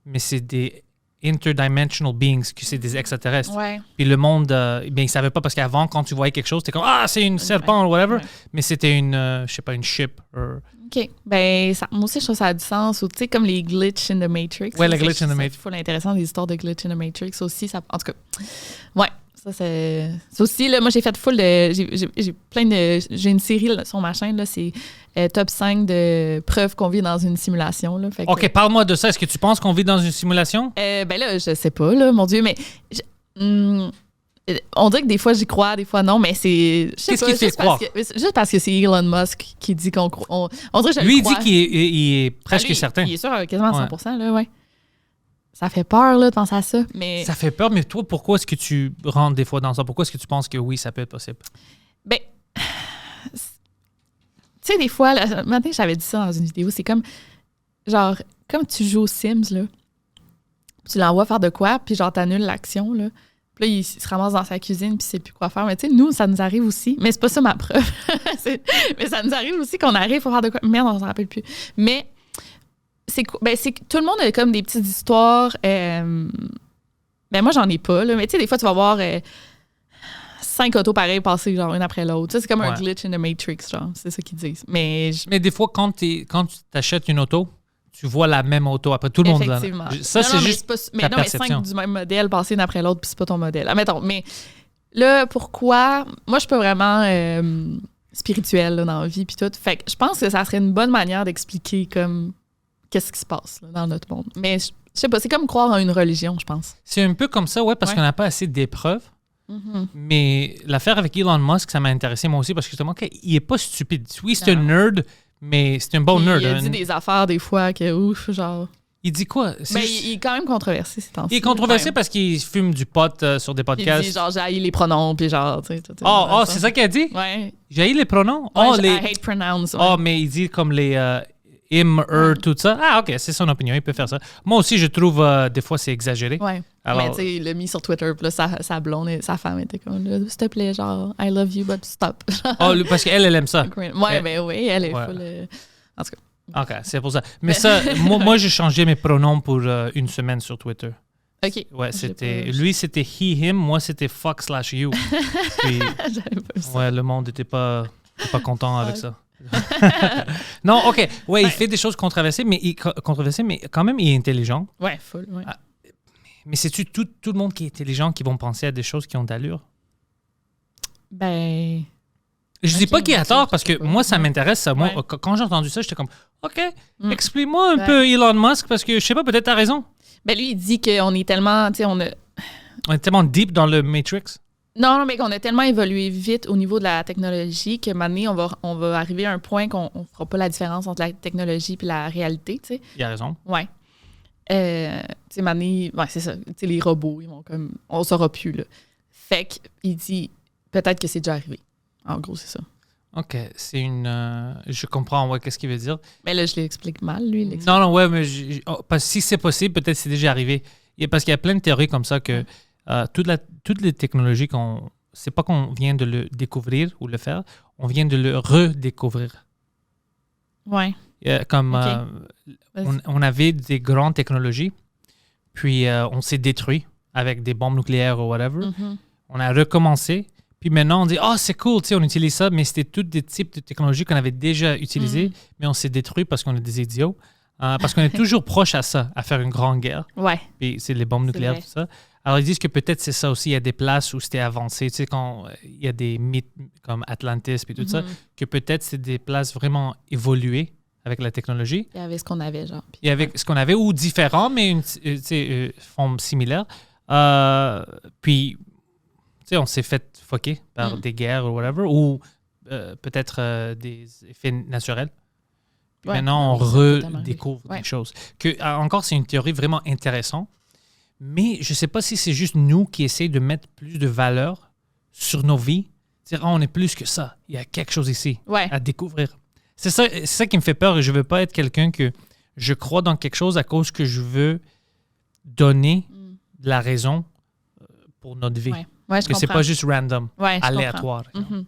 mais c'est des interdimensional beings, que c'est des extraterrestres. Ouais. Puis le monde, ben, il savait pas parce qu'avant, quand tu voyais quelque chose, t'es comme ah, c'est une serpent ou whatever, Ouais. mais c'était une, je sais pas, une ship. OK. Ben, moi aussi, je trouve que ça a du sens. Ou, tu sais, comme les glitch in the Matrix. Ouais, Ça, le glitch in the Matrix. C'est full intéressant, des histoires de glitch in the Matrix aussi. Ça, en tout cas, ouais. Ça, c'est aussi, là, moi, j'ai fait full de... J'ai plein de... J'ai une série là, sur ma chaîne, là, c'est top 5 de preuves qu'on vit dans une simulation, là. Fait que, OK, parle-moi de ça. Est-ce que tu penses qu'on vit dans une simulation? ben là, je sais pas, là, mon Dieu, mais... on dirait que des fois, j'y crois, des fois non, mais c'est... je sais Qu'est-ce pas, qui fait juste croire? juste parce que c'est Elon Musk qui dit qu'on croit... On dirait que je Lui, le il dit crois. qu'il est presque Lui, certain. Il est sûr, quasiment à 100%, là, ouais. Ça fait peur, là, de penser à ça, mais... Ça fait peur, mais toi, pourquoi est-ce que tu rentres des fois dans ça? Pourquoi est-ce que tu penses que oui, ça peut être possible? Ben... Tu sais, des fois, là, matin, j'avais dit ça dans une vidéo, c'est comme... Genre, comme tu joues aux Sims, là, tu l'envoies faire de quoi, puis genre, t'annules l'action, là. Puis là, il se ramasse dans sa cuisine, puis il sait plus quoi faire. Mais tu sais, nous, ça nous arrive aussi. Mais c'est pas ça ma preuve. Mais ça nous arrive aussi qu'on arrive pour faire de quoi. Merde, on s'en rappelle plus. Mais c'est que tout le monde a comme des petites histoires. Ben moi, j'en ai pas, là. Mais tu sais, des fois, tu vas voir 5 autos pareilles passer, genre, une après l'autre. Tu sais, c'est comme un Ouais. glitch in the Matrix, genre. C'est ça qu'ils disent. Mais Mais des fois, quand tu t'achètes une auto, tu vois la même auto. Après, tout le monde... effectivement. Ça, Non, c'est non, mais juste pas, mais ta non, mais perception. 5 du même modèle passer une après l'autre, puis c'est pas ton modèle. Admettons, mais là, pourquoi... Moi, je suis pas vraiment spirituelle là, dans la vie, puis tout. Fait que je pense que ça serait une bonne manière d'expliquer comme qu'est-ce qui se passe là, dans notre monde. Mais je sais pas, c'est comme croire en une religion, je pense. C'est un peu comme ça, ouais, parce Ouais. qu'on n'a pas assez d'épreuves. Mais l'affaire avec Elon Musk, ça m'a intéressé moi aussi parce que justement, il est pas stupide. Oui, c'est un Non. nerd, mais c'est un bon Puis nerd. il a hein. dit des affaires des fois que ouf, genre... Il dit quoi? C'est Ben, juste- il est quand même controversé ces temps-ci. il est controversé Ouais. parce qu'il fume du pot sur des Puis podcasts. il dit genre, j'ai les pronoms, puis genre, tu sais... tout, Oh, c'est ça qu'il a dit? Ouais. J'ai les pronoms? Ouais, Oh, I les... hate pronounce. ouais. Oh, mais il dit comme les him, her, tout ça. Ah, OK, c'est son opinion, il peut faire ça. Moi aussi, je trouve des fois c'est exagéré. Ouais. Alors- Mais tu sais, il l'a mis sur Twitter, puis là, sa blonde, sa femme était comme, là, s'il te plaît, genre, I love you, but stop. Oh, parce qu'elle, elle aime ça. Ouais, ben oui, elle est Ouais. full. En tout cas. OK, c'est pour ça. Mais ça, moi j'ai changé mes pronoms pour une semaine sur Twitter. OK. Ouais, J'ai pas- lui, c'était he, him. Moi, c'était fuck/you. Puis, J'avais pas vu ça. ouais, le monde n'était pas content avec ça. Non, OK. Ouais, il fait des choses controversées, mais quand même, il est intelligent. Ouais, full, ouais. Ah, Mais c'est-tu tout le monde qui est intelligent qui vont penser à des choses qui ont d'allure? Ben, Je dis Ok, pas qu'il a merci, tort parce que je sais pas. moi, ça m'intéresse. Ça. Moi, Ouais. quand j'ai entendu ça, j'étais comme, OK, Mm. explique-moi un Ouais. peu Elon Musk parce que je sais pas, peut-être t'as raison. ben lui, il dit qu'on est tellement, tu sais, on a... On est tellement deep dans le Matrix. Non, mais qu'on a tellement évolué vite au niveau de la technologie que maintenant, on va arriver à un point qu'on ne fera pas la différence entre la technologie et la réalité, tu sais. Il a raison. Ouais. Tu sais, maintenant, ouais, c'est ça. Tu sais, les robots, ils vont comme... On saura plus, là. Fait qu'il dit, peut-être que c'est déjà arrivé. En gros, c'est ça. OK, c'est une... je comprends, ouais, qu'est-ce qu'il veut dire. Mais là, je l'explique mal, lui. il l'explique. Non, ouais, mais parce que si c'est possible, peut-être c'est déjà arrivé. Parce qu'il y a plein de théories comme ça que toutes les technologies c'est pas qu'on vient de le découvrir ou le faire, on vient de le redécouvrir. Ouais. Comme Ok. on avait des grandes technologies, puis on s'est détruit avec des bombes nucléaires ou whatever. Mhm. On a recommencé, puis maintenant on dit « Ah, c'est cool, tu sais, on utilise ça », mais c'était tous des types de technologies qu'on avait déjà utilisées, mais on s'est détruit parce qu'on est des idiots. Parce qu'on est toujours proche à ça, à faire une grande guerre. Ouais. Puis c'est les bombes nucléaires, vrai. tout ça. Alors, ils disent que peut-être c'est ça aussi. Il y a des places où c'était avancé. Tu sais, quand il y a des mythes comme Atlantis puis tout ça, que peut-être c'est des places vraiment évoluées avec la technologie. Il y avait ce qu'on avait, genre. Puis- Il y avait ce qu'on avait, ou différent, mais une tu sais, forme similaire. Puis, tu sais, on s'est fait foquer par des guerres ou whatever, ou peut-être des effets naturels. Puis Ouais. maintenant, on Ça peut tellement redécouvre arriver. des choses. Encore, c'est une théorie vraiment intéressante, mais je ne sais pas si c'est juste nous qui essayons de mettre plus de valeur sur nos vies. Dire, on est plus que ça. Il y a quelque chose ici Ouais. à découvrir. C'est ça qui me fait peur et je ne veux pas être quelqu'un que je crois dans quelque chose à cause que je veux donner de la raison pour notre vie. Ouais. Ouais, je Que c'est comprends. pas juste random, Ouais, je aléatoire. comprends. Mhm.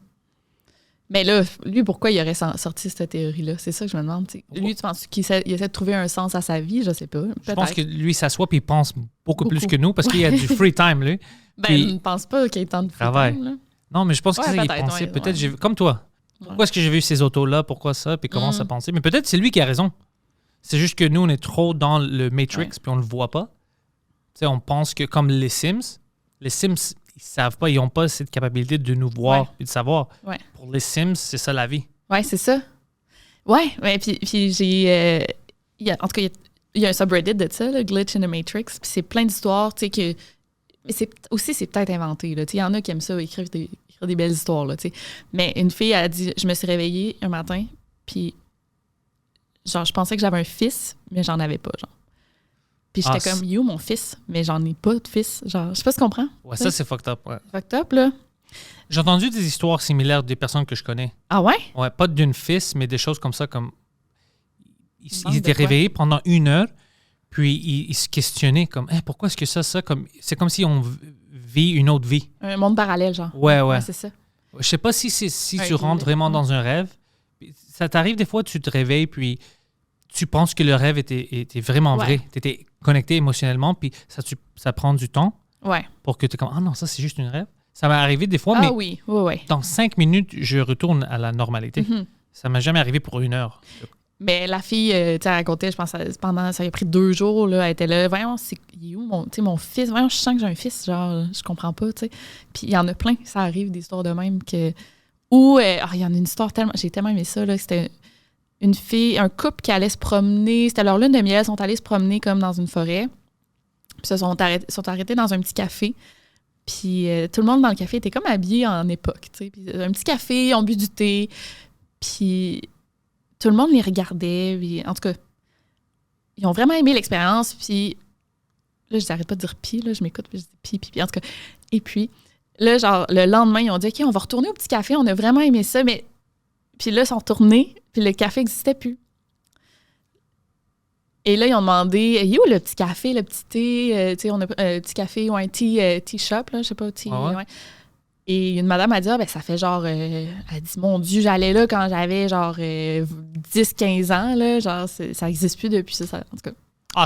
Mais là, lui, pourquoi il aurait sorti cette théorie-là? C'est ça que je me demande. T'sais. Lui, tu penses qu'il essaie de trouver un sens à sa vie? Je sais pas. Je pense que lui s'assoit et il pense beaucoup plus Beaucoup. que nous parce qu'il y a du free time, lui. Ben, puis- je ne pense pas qu'il y ait tant de free Travail. time, là. Non, mais je pense Ouais, qu'il peut-être, pensait, ouais, peut-être, ouais. comme toi. Pourquoi est-ce que j'ai vu ces autos-là? Pourquoi ça? Puis commence à penser. Mais peut-être c'est lui qui a raison. C'est juste que nous, on est trop dans le Matrix Ouais. puis on le voit pas. Tu sais, on pense que comme les Sims, ils savent pas, ils ont pas cette capacité de nous voir Ouais. et de savoir. Ouais. Pour les Sims, c'est ça la vie. Ouais, c'est ça. Ouais, puis j'ai... en tout cas, il y a un subreddit de ça, là, Glitch in the Matrix, puis c'est plein d'histoires, tu sais, que... Mais c'est peut-être inventé, là. Tu sais, il y en a qui aiment ça, écrire des belles histoires, là, tu sais. Mais une fille, elle a dit, je me suis réveillée un matin, puis genre, je pensais que j'avais un fils, mais j'en avais pas, genre. Puis j'étais comme, you, mon fils, mais j'en ai pas de fils, genre. Je sais pas si tu comprends. Ouais, ça, c'est fucked up. Ouais. Fucked up, là. J'ai entendu des histoires similaires des personnes que je connais. Ah ouais? Ouais, pas d'une fils, mais des choses comme ça, comme ils manque étaient de quoi? réveillés pendant 1 heure, puis ils se questionnaient comme pourquoi est-ce que ça, comme c'est comme si on vit une autre vie. Un monde parallèle, genre. Ouais. c'est ça. Je sais pas si Un tu rentres vraiment dans un rêve. Ça t'arrive des fois, tu te réveilles, puis tu penses que le rêve était vraiment Ouais. vrai. Tu étais connecté émotionnellement, puis ça prend du temps Ouais. pour que tu es comme, ah non, ça c'est juste un rêve. Ça m'est arrivé des fois, Ah mais oui, ouais. dans 5 minutes, je retourne à la normalité. Mhm. Ça m'est jamais arrivé pour 1 heure. Mais la fille, tu sais, elle racontait, je pense, pendant, ça a pris 2 jours, là, elle était là, voyons, il est où mon fils? Voyons, je sens que j'ai un fils, genre, je comprends pas, tu sais. Puis il y en a plein, ça arrive, des histoires de même que... Ou, il y en a une histoire tellement... J'ai tellement aimé ça, là, c'était une fille, un couple qui allait se promener, c'était leur lune de miel, ils sont allés se promener comme dans une forêt, puis ils sont arrêtés dans un petit café. Puis tout le monde dans le café était comme habillé en époque, tu sais. Puis un petit café, ils ont bu du thé, puis... Tout le monde les regardait. Puis, en tout cas, ils ont vraiment aimé l'expérience. Puis là, je n'arrête pas de dire pis. Là, je m'écoute, puis je dis pis. En tout cas, et puis, là, genre, le lendemain, ils ont dit, OK, on va retourner au petit café. On a vraiment aimé ça. Mais puis là, ils sont retournés. Puis le café n'existait plus. Et là, ils ont demandé, il est où le petit café, le petit thé? Tu sais, on a un petit café ou un tea shop, là, je sais pas, tea. Ouais. Ouais. Et une madame a dit, ça fait genre, elle dit, mon Dieu, j'allais là quand j'avais genre 10-15 ans, là, genre, ça n'existe plus depuis ça, en tout cas. Ah,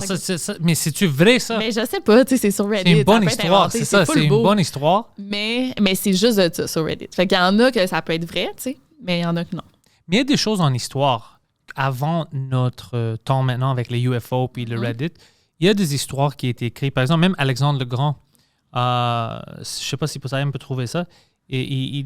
mais c'est-tu vrai, ça? Mais je sais pas, tu sais, c'est sur Reddit. C'est une bonne ça peut être histoire, inventé, c'est ça, full c'est une beau. bonne histoire. Mais c'est juste de ça sur Reddit. Fait qu'il y en a que ça peut être vrai, tu sais, mais il y en a que non. Mais il y a des choses en histoire, avant notre temps maintenant avec les UFO puis le Reddit, il y a des histoires qui ont été écrites. Par exemple, même Alexandre le Grand, je sais pas si Poseidon peut trouver ça, et il y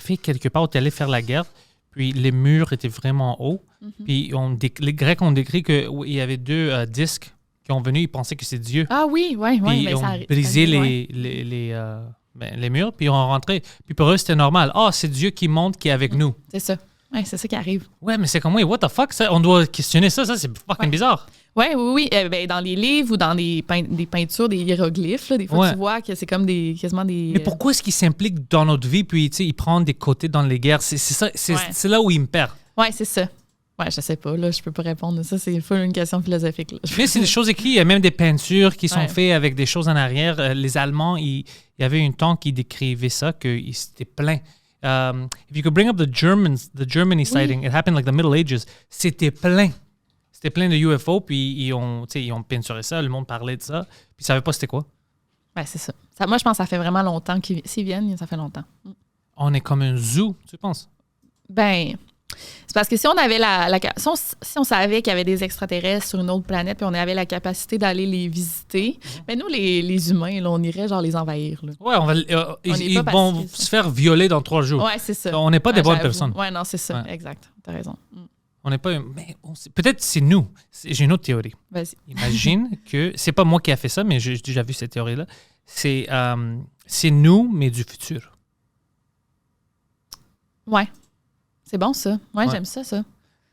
avait quelque part où il allait faire la guerre, puis les murs étaient vraiment hauts. Puis les Grecs ont décrit qu'il y avait deux disques qui ont venu, ils pensaient que c'est Dieu. Ah oui, oui, Puis mais ils ça ont arrive. brisé Ouais. les murs, puis ils ont rentré. Puis pour eux, c'était normal. Ah, c'est Dieu qui montre qui est avec nous. C'est ça. Ouais, c'est ça qui arrive. Ouais, mais c'est comme, oui, what the fuck? Ça, on doit questionner ça c'est fucking bizarre. Ouais, oui. Ben, dans les livres ou dans des peintures, des hiéroglyphes, là, des fois, tu vois que c'est comme quasiment des... Mais pourquoi est-ce qu'ils s'impliquent dans notre vie, puis ils prennent des côtés dans les guerres? C'est ça, c'est là où ils me perdent. Ouais, c'est ça. Ouais, je sais pas, là, je peux pas répondre à ça. C'est full une question philosophique. Là. Mais c'est des choses écrites. Il y a même des peintures qui sont Ouais. faites avec des choses en arrière. Les Allemands, il y avait un temps qui décrivait ça, que c'était plein. If you could bring up the Germany sighting, it happened like the Middle Ages. C'était plein. C'était plein de UFO, puis ils ont peinturé ça, le monde parlait de ça, puis ils savaient pas c'était quoi. Ouais, c'est ça. Moi, je pense que ça fait vraiment longtemps s'ils viennent, ça fait longtemps. On est comme un zoo, tu penses? Ben, c'est parce que si on avait si on savait qu'il y avait des extraterrestres sur une autre planète, puis on avait la capacité d'aller les visiter, ben nous, les humains, là, on irait genre les envahir. Là. Ouais, ils pas vont pacifistes. se faire violer dans 3 jours. Ouais, c'est ça. On n'est pas des bonnes j'avoue. personnes. Ouais, non, c'est ça. Ouais. Exact. T'as raison. On n'est pas. Mais peut-être c'est nous. J'ai une autre théorie. Vas-y. Imagine que c'est pas moi qui a fait ça, mais j'ai déjà vu cette théorie-là. C'est nous, mais du futur. Ouais. C'est bon, ça. Ouais, Ouais. j'aime ça.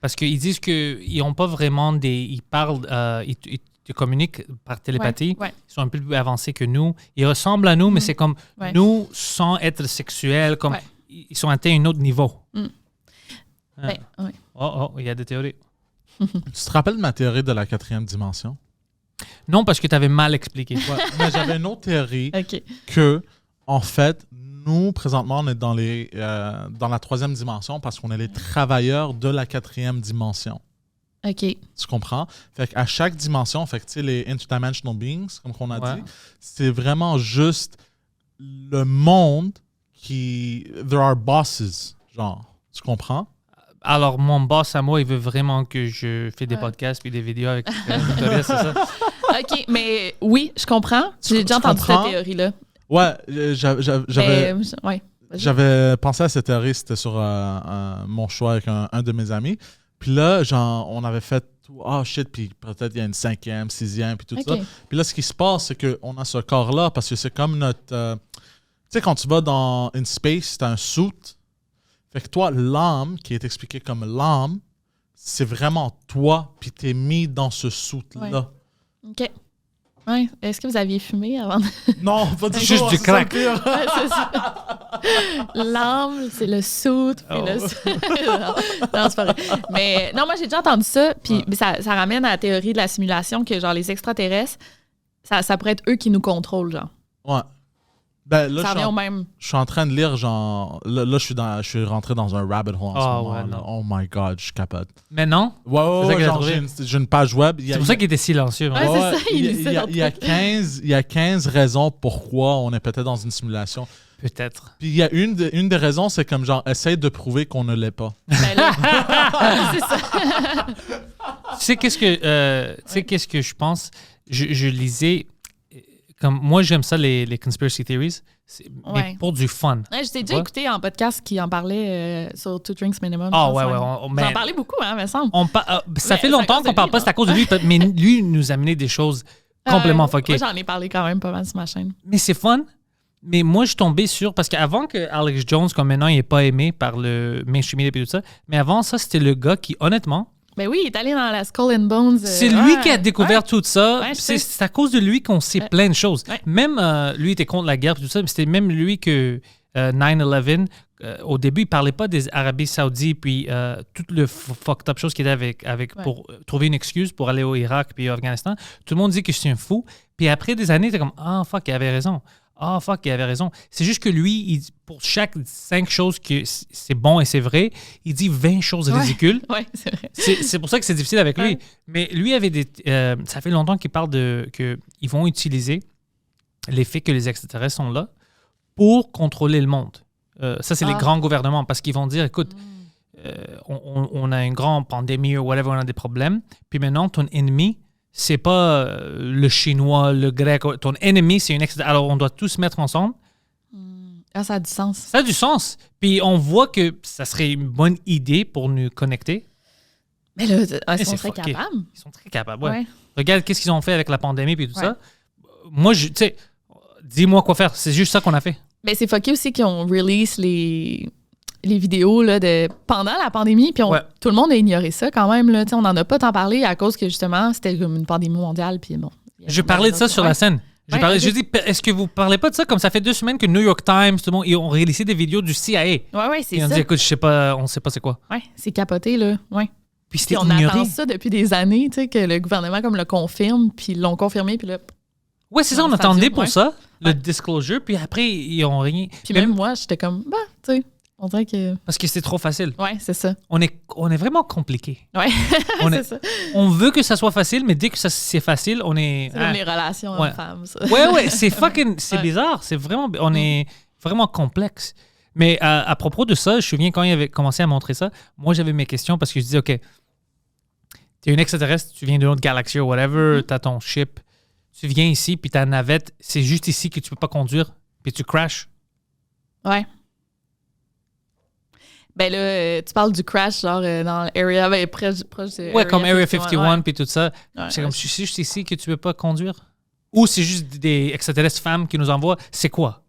Parce qu'ils disent qu'ils n'ont pas vraiment des. Ils parlent. Ils te communiquent par télépathie. Ouais. Ils sont un peu plus avancés que nous. Ils ressemblent à nous, mais c'est comme Ouais. nous sans être sexuels. Comme Ouais. ils sont atteints à un autre niveau. Ben, ouais. Oh, il y a des théories. Tu te rappelles de ma théorie de la 4e dimension? Non, parce que tu avais mal expliqué. Ouais, mais j'avais une autre théorie OK. que, en fait, nous, présentement, on est dans la 3e dimension parce qu'on est les travailleurs de la 4e dimension. OK. Tu comprends? Fait qu'à chaque dimension, fait que, tu sais, les interdimensional beings, comme on a Ouais. dit, c'est vraiment juste le monde qui... There are bosses, genre. Tu comprends? Alors, mon boss à moi, il veut vraiment que je fais des Ouais. podcasts puis des vidéos avec Victoria, c'est ça? OK, mais oui, je comprends. J'ai déjà tu entendu comprends? cette théorie-là. Ouais, j'avais... Ouais. Vas-y. J'avais pensé à cette théorie, c'était sur mon choix avec un de mes amis. Puis là, genre, on avait fait tout, oh shit, puis peut-être il y a une 5e, 6e, puis tout OK. ça. Puis là, ce qui se passe, c'est qu'on a ce corps-là parce que c'est comme notre. Tu sais, quand tu vas dans une space, t'as un suit. Fait que toi, l'âme, qui est expliquée comme l'âme, c'est vraiment toi, puis t'es mis dans ce suit-là. OK. Ouais. Est-ce que vous aviez fumé avant? Non, pas du tout. Juste du c'est ça le crack. pire. Ouais, c'est ça. L'âme, c'est le soude, puis non, c'est pas vrai. Mais non, moi, j'ai déjà entendu ça, puis ça ramène à la théorie de la simulation que, genre, les extraterrestres, ça pourrait être eux qui nous contrôlent, genre. Ouais. Ben, là, Ça revient au même. je suis en train de lire, genre. Là, je suis rentré dans un rabbit hole en ce moment. ouais, là. non. Oh my god, je capote. Mais non, Ouais, C'est ça ouais, qu'il a genre, trouvé. j'ai une page web. c'est pour ça qu'il était silencieux. Ouais, c'est ça, il dit ça dans il y a 15 raisons pourquoi on est peut-être dans une simulation. Peut-être. Puis il y a une des raisons, c'est comme genre, essaye de prouver qu'on ne l'est pas. Ben là, c'est ça. Tu sais qu'est-ce que je pense? Je lisais, comme moi j'aime ça les conspiracy theories, mais Ouais. pour du fun. Ouais, je t'ai déjà Ouais. écouté en podcast qui en parlait sur Two Drinks Minimum. Ah je pense, ouais, Vous mais en parlez beaucoup, hein, me semble. ça Mais fait c'est à longtemps cause de qu'on parle lui, pas, c'est à cause de lui, mais lui nous a amené des choses complètement fuckées. Moi, j'en ai parlé quand même pas mal sur ma chaîne. Mais c'est fun. Mais moi, je suis tombé sur... Parce qu'avant que Alex Jones, comme maintenant, il n'est pas aimé par le mainstream et tout ça, mais avant ça, c'était le gars qui, honnêtement, Ben oui, il est allé dans la Skull and Bones. c'est lui ouais, qui a découvert tout ça. Ouais, je sais. C'est à cause de lui qu'on sait plein de choses. Ouais. Même lui était contre la guerre et tout ça, mais c'était même lui que 9/11, au début, il parlait pas des Arabes Saoudites puis tout le fucked up chose qu'il avait avec Ouais. pour trouver une excuse pour aller au Irak puis au Afghanistan. Tout le monde dit que je suis un fou. Puis après des années, t'es comme, ah fuck, il avait raison. ah, fuck, il avait raison. C'est juste que lui, pour chaque 5 choses que c'est bon et c'est vrai, il dit 20 choses ridicules. Ouais, c'est vrai. C'est pour ça que c'est difficile avec lui. Ouais. Mais lui avait ça fait longtemps qu'il parle qu'ils vont utiliser les faits que les extraterrestres sont là pour contrôler le monde. Ça, c'est les grands gouvernements parce qu'ils vont dire, écoute, on a une grande pandémie ou whatever, on a des problèmes. Puis maintenant, ton ennemi, c'est pas le chinois, le grec. Ton ennemi, c'est une extraterrestre. Alors, on doit tous se mettre ensemble. Ah, ça a du sens. Ça a du sens. Puis on voit que ça serait une bonne idée pour nous connecter. Mais là, ils c'est sont très fucké. capables. Ils sont très capables, ouais. Ouais. Regarde qu'est-ce qu'ils ont fait avec la pandémie puis tout Ouais. ça. Moi, tu sais, dis-moi quoi faire. C'est juste ça qu'on a fait. Mais c'est fucké aussi qu'ils ont release les vidéos là, pendant la pandémie, puis tout le monde a ignoré ça quand même. Là. On n'en a pas tant parlé à cause que justement, c'était comme une pandémie mondiale. Puis bon. Je parlais de ça sur la scène. J'ai dit, est-ce que vous parlez pas de ça? Comme ça fait 2 semaines que New York Times, tout le monde, ils ont réalisé des vidéos du CIA. Ouais, c'est Ils ont ça. dit, écoute, on sait pas c'est quoi. Ouais, c'est capoté, là. Ouais. Puis c'était Puis on ignoré. attend ça depuis des années, tu sais, que le gouvernement comme le confirme, puis ils l'ont confirmé, puis là. Ouais, c'est ça, on ça attendait dure, pour ouais. ça, le disclosure, puis après, ils ont rien. Puis même moi, j'étais comme, bah, tu sais, on dirait que. Parce que c'est trop facile. Ouais, c'est ça. On est vraiment compliqué. Ouais, On, c'est ça. on veut que ça soit facile, mais dès que c'est facile, on est. C'est comme les relations Ouais. hommes-femmes, ça. Ouais, c'est fucking. C'est Ouais. bizarre. C'est vraiment. On est vraiment complexe. Mais à propos de ça, je me souviens quand il avait commencé à montrer ça, moi j'avais mes questions parce que je disais, OK, t'es une extraterrestre, tu viens d'une autre galaxie ou whatever, t'as ton ship, tu viens ici, puis ta navette, c'est juste ici que tu peux pas conduire, puis tu crashes. Ouais. Ben là, tu parles du crash, genre dans l'area, ben, proche de. Ouais, comme Area 51, ouais. puis tout ça. Ouais, c'est ouais. comme, c'est juste ici que tu peux pas conduire. Ou c'est juste des extraterrestres femmes qui nous envoient. C'est quoi?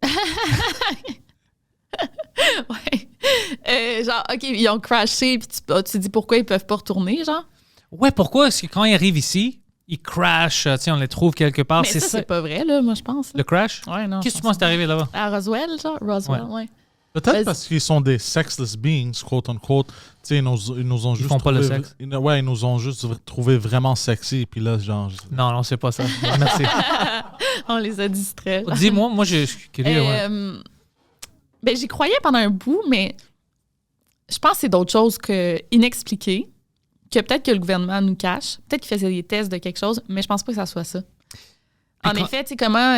Ouais. Genre, OK, ils ont crashé, puis tu te dis pourquoi ils peuvent pas retourner, genre. Ouais, pourquoi est-ce que quand ils arrivent ici, ils crashent, tu sais, on les trouve quelque part. Mais c'est ça, c'est pas vrai, là, moi, je pense. Là. Le crash? Ouais, non. Qu'est-ce que tu penses qui est arrivé là-bas? À Roswell, genre? Roswell, ouais. Peut-être Vas-y. parce qu'ils sont des sexless beings, quote unquote. Tu sais, ils nous ont juste font pas le trouvé- sexe. ils nous ont juste trouvé vraiment sexy. Puis là, genre. Non, c'est pas ça. Merci. On les a distraits. Dis-moi, moi, je suis curieux. Ouais. Ben, j'y croyais pendant un bout, mais je pense que c'est d'autres choses que inexpliquées, que peut-être que le gouvernement nous cache. Peut-être qu'ils faisaient des tests de quelque chose, mais je pense pas que ça soit ça. En effet, tu sais, comment...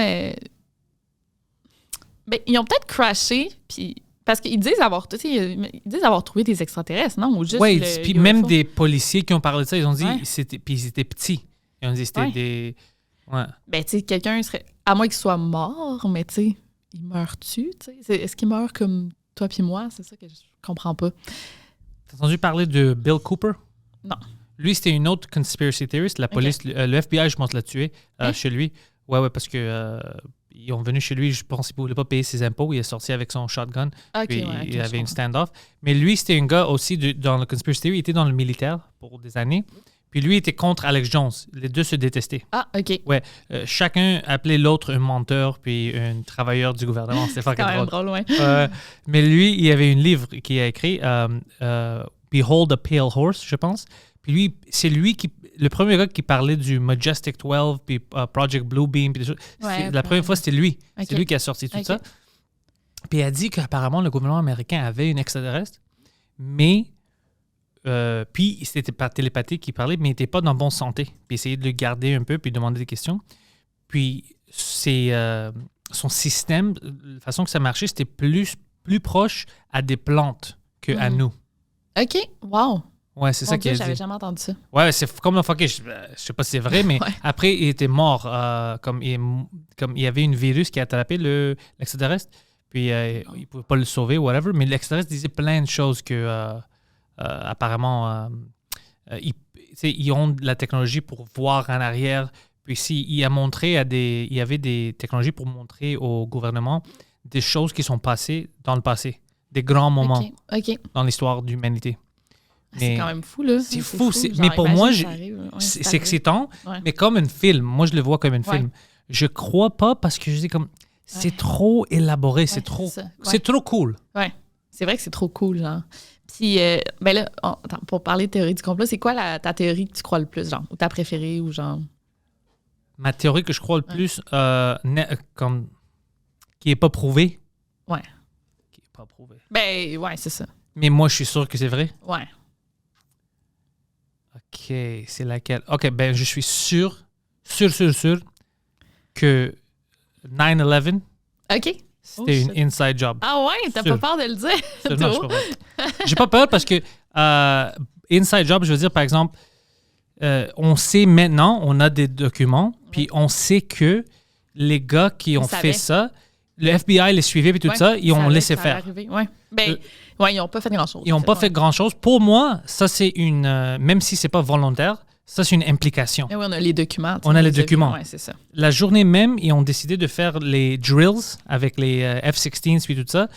ben, ils ont peut-être crashé, puis... Parce qu'ils disent avoir... Tu sais, ils disent avoir trouvé des extraterrestres, non? Ou juste Ouais, le puis UFO. même des policiers qui ont parlé de ça, ils ont dit, Ouais. puis ils étaient petits. Ils ont dit, c'était Ouais. des... Ouais. Ben, tu sais, quelqu'un serait... À moins qu'il soit mort, mais tu sais, il meurt-tu? Tu sais? Est-ce qu'il meurt comme toi puis moi? C'est ça que je comprends pas. T'as entendu parler de Bill Cooper? Non. Lui, c'était une autre conspiracy theorist. La police, le FBI, je pense, l'a tué chez lui. Ouais, parce que ils ont venu chez lui, je pense qu'il ne voulait pas payer ses impôts. Il est sorti avec son shotgun. OK, Puis ouais, il avait une stand-off. Mais lui, c'était un gars aussi dans le conspiracy theory. Il était dans le militaire pour des années. Puis lui, il était contre Alex Jones. Les deux se détestaient. Ah, OK. Ouais. Chacun appelait l'autre un menteur puis un travailleur du gouvernement. C'était C'est fucking quand même drôle. drôle, ouais. Mais lui, il y avait un livre qu'il a écrit, Behold a Pale Horse, je pense. Puis lui, c'est lui le premier gars qui parlait du Majestic 12, puis Project Bluebeam. Puis des choses. Ouais, La première fois, c'était lui. OK. C'est lui qui a sorti tout OK. ça. Puis il a dit qu'apparemment, le gouvernement américain avait une extraterrestre, mais puis c'était par télépathie qu'il parlait, mais il n'était pas dans bonne santé. Puis il essayait de le garder un peu, puis demander des questions. Puis son système, la façon que ça marchait, c'était plus proche à des plantes qu'à nous. OK, wow. Ouais, c'est ça Mon qu'il a Dieu, j'avais dit. jamais entendu ça. Ouais, c'est comme le fucké. Je sais pas si c'est vrai, mais Ouais. après, il était mort. Comme il y avait une virus qui a attrapé l'extraterrestre, puis il ne pouvait pas le sauver, whatever. Mais l'extraterrestre disait plein de choses que, apparemment, ils ont de la technologie pour voir en arrière. Puis il a montré il y avait des technologies pour montrer au gouvernement des choses qui sont passées dans le passé, des grands moments OK. dans l'histoire de l'humanité. C'est Mais quand même fou, là. c'est fou, Genre, mais pour moi, imagine, ça arrive. Ouais, c'est arrivé. excitant, Ouais. mais comme un film. Moi, je le vois comme un Ouais. film. Je crois pas parce que je dis comme c'est Ouais. trop élaboré, c'est Ouais, trop, c'est ça. Ouais. c'est trop cool. Ouais. C'est vrai que c'est trop cool, genre. Puis, ben là, attends, pour parler de théorie du complot, c'est quoi ta théorie que tu crois le plus, genre? Ou ta préférée, ou genre... Ma théorie que je crois le plus, comme qui n'est pas prouvé. Ouais. Qui n'est pas prouvé. Ben, ouais, c'est ça. Mais moi, je suis sûr que c'est vrai. Ouais. OK, c'est laquelle? OK, ben je suis sûr que 9/11, OK. c'était shit. une inside job. Ah ouais, t'as Sûr. pas peur de le dire? Non, je Théo? peux pas. J'ai pas peur parce que inside job, je veux dire, par exemple, on sait maintenant, on a des documents, puis on sait que les gars qui ont savaient. fait ça, le FBI les suivait et tout Ouais, ça, ils ont savaient laissé que ça allait faire. arriver. Ouais. Ben, ouais, ils n'ont pas fait grand-chose. Ils n'ont pas fait grand-chose. Pour moi, ça, c'est une... même si c'est pas volontaire, ça, c'est une implication. Mais oui, on a les documents. On a les documents. Ouais, c'est ça. La journée même, ils ont décidé de faire les drills avec les F-16 puis tout ça.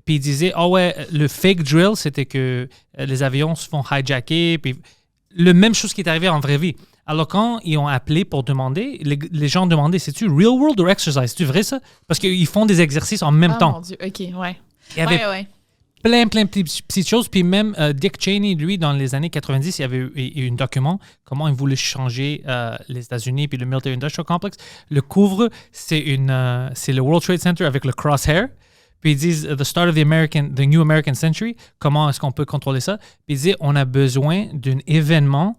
Puis ils disaient, ah ouais, le fake drill, c'était que les avions se font hijacker. Puis le même chose qui est arrivé en vraie vie. Alors quand ils ont appelé pour demander, les gens demandaient, c'est-tu real world ou exercise? C'est-tu vrai ça? Parce qu'ils font des exercices en même Ah, temps. mon Dieu, OK, ouais. Il y avait Ouais. plein de petites choses. Puis même Dick Cheney, lui, dans les années 90, il y avait eu un document, comment il voulait changer les États-Unis puis le Military Industrial Complex. Le couvre, c'est le World Trade Center avec le crosshair. Puis ils disent the start of the new American century. Comment est-ce qu'on peut contrôler ça? Puis ils disent on a besoin d'un événement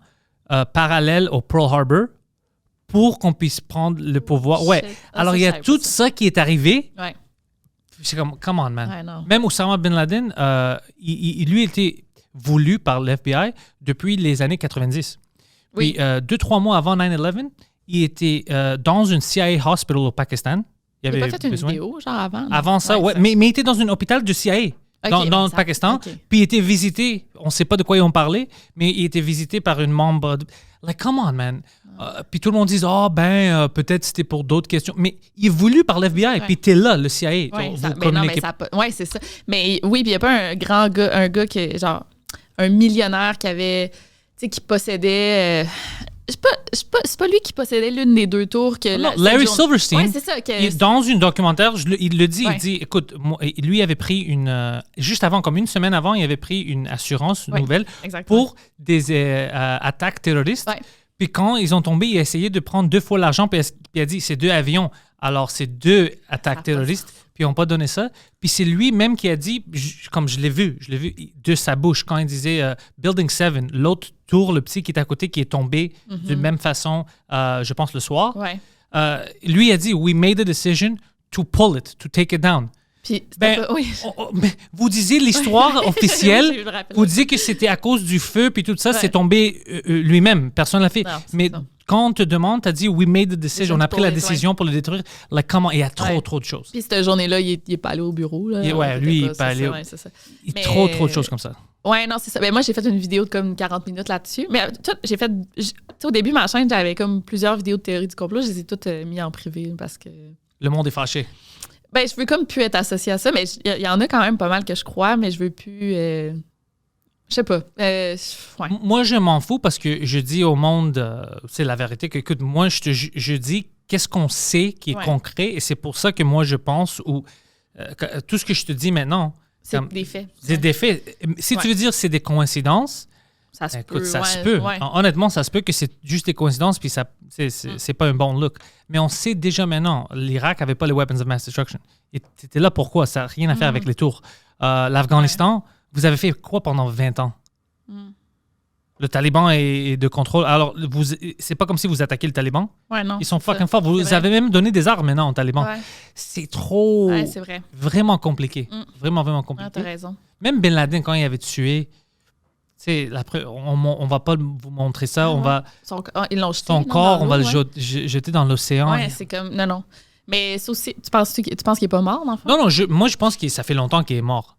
parallèle au Pearl Harbor pour qu'on puisse prendre le pouvoir. Ouais. Shit. Ah, Alors ça, il y je a savais tout pas ça qui est arrivé. Ouais. C'est comme, come on, man. Ouais, non. Même Osama Bin Laden, lui était voulu par l'FBI depuis les années 90. Oui. Puis 2-3 mois avant 9/11, il était dans une CIA hospital au Pakistan. Il n'a pas fait une vidéo, genre avant? non? Avant ça, ouais. Mais il était dans un hôpital du CIA. Dans ben le ça- Pakistan, OK. puis il était visité, on ne sait pas de quoi ils ont parlé, mais il était visité par une membre. Like, come on, man. Puis tout le monde dit, peut-être c'était pour d'autres questions. Mais il est voulu par l'FBI, puis t'es là, le CIA. Ouais, Vous ça, mais non, communiquez mais ça peut- ouais, c'est ça. Mais oui, puis il n'y a pas un gars qui, genre, un millionnaire qui avait, tu sais, qui possédait. C'est pas lui qui possédait l'une des deux tours que. Non, Larry cette Silverstein, Ouais, c'est ça. Que, dans une documentaire, il le dit, Ouais. il dit, écoute, lui avait pris juste avant, comme une semaine avant, il avait pris une assurance Ouais, nouvelle exactement. pour des attaques terroristes. Ouais. Puis quand ils ont tombé, il a essayé de prendre 2 fois l'argent, puis il a dit, c'est 2 avions. Alors, c'est 2 attaques terroristes, puis ils n'ont pas donné ça. Puis c'est lui-même qui a dit, comme je l'ai vu de sa bouche, quand il disait Building 7, l'autre tour, le petit qui est à côté, qui est tombé de même façon, je pense, le soir. Ouais. Lui a dit, we made a decision to pull it, to take it down. Puis, Ben, oui. Mais vous disiez l'histoire officielle, Je me rappelle. vous disiez que c'était à cause du feu, puis tout ça, Ouais. c'est tombé lui-même. Personne ne l'a fait. Non, c'est Mais ça. quand on te demande, tu as dit, we made the decision, on a pris la Pour les- décision pour le détruire. Like, comment? Il y a trop Ouais. de choses. Puis cette journée-là, il est pas allé au bureau. Là. Ouais, lui, il est pas c'est allé ça, au- ouais, c'est ça. Il y a Mais- trop de choses comme ça. Ouais, non, c'est ça. Ben, moi, j'ai fait une vidéo de comme 40 minutes là-dessus. Mais j'ai fait. Tu sais, au début, ma chaîne, j'avais comme plusieurs vidéos de théorie du complot. Je les ai toutes mis en privé parce que. Le monde est fâché. Ben, je veux comme plus être associée à ça, mais il y en a quand même pas mal que je crois, mais je veux plus. Je sais pas. Ouais. Moi, je m'en fous parce que je dis au monde, c'est la vérité, que, écoute, moi, je dis qu'est-ce qu'on sait qui est Ouais. concret, et c'est pour ça que moi, je pense, ou tout ce que je te dis maintenant, C'est comme- des faits. c'est des faits. Si tu Ouais. veux dire c'est des coïncidences, Ça se écoute, peut. ça ouais, se peut. ouais. Honnêtement, ça se peut que c'est juste des coïncidences, puis ça, c'est pas un bon look. Mais on sait déjà maintenant, l'Irak n'avait pas les weapons of mass destruction. C'était là pourquoi? Ça n'a rien à faire avec les tours. L'Afghanistan, vous avez fait quoi pendant 20 ans? Le Taliban est de contrôle. Alors, c'est pas comme si vous attaquez le Taliban. Ouais, non. Ils sont c'est ça. fucking forts. Vous C'est vrai. avez même donné des armes maintenant aux talibans. Ouais, C'est trop... ouais, c'est vrai. vraiment compliqué. Vraiment Ouais, compliqué. t'as raison. Même Bin Laden, quand il avait tué, tu sais, on va pas vous montrer ça. On va, Ils l'ont jeté. son non, corps, dans on va le l'eau, jeter dans l'océan. Ouais, c'est comme. Non, non. Mais ça aussi, tu penses qu'il est pas mort, dans le fond? Non, moi, je pense que ça fait longtemps qu'il est mort.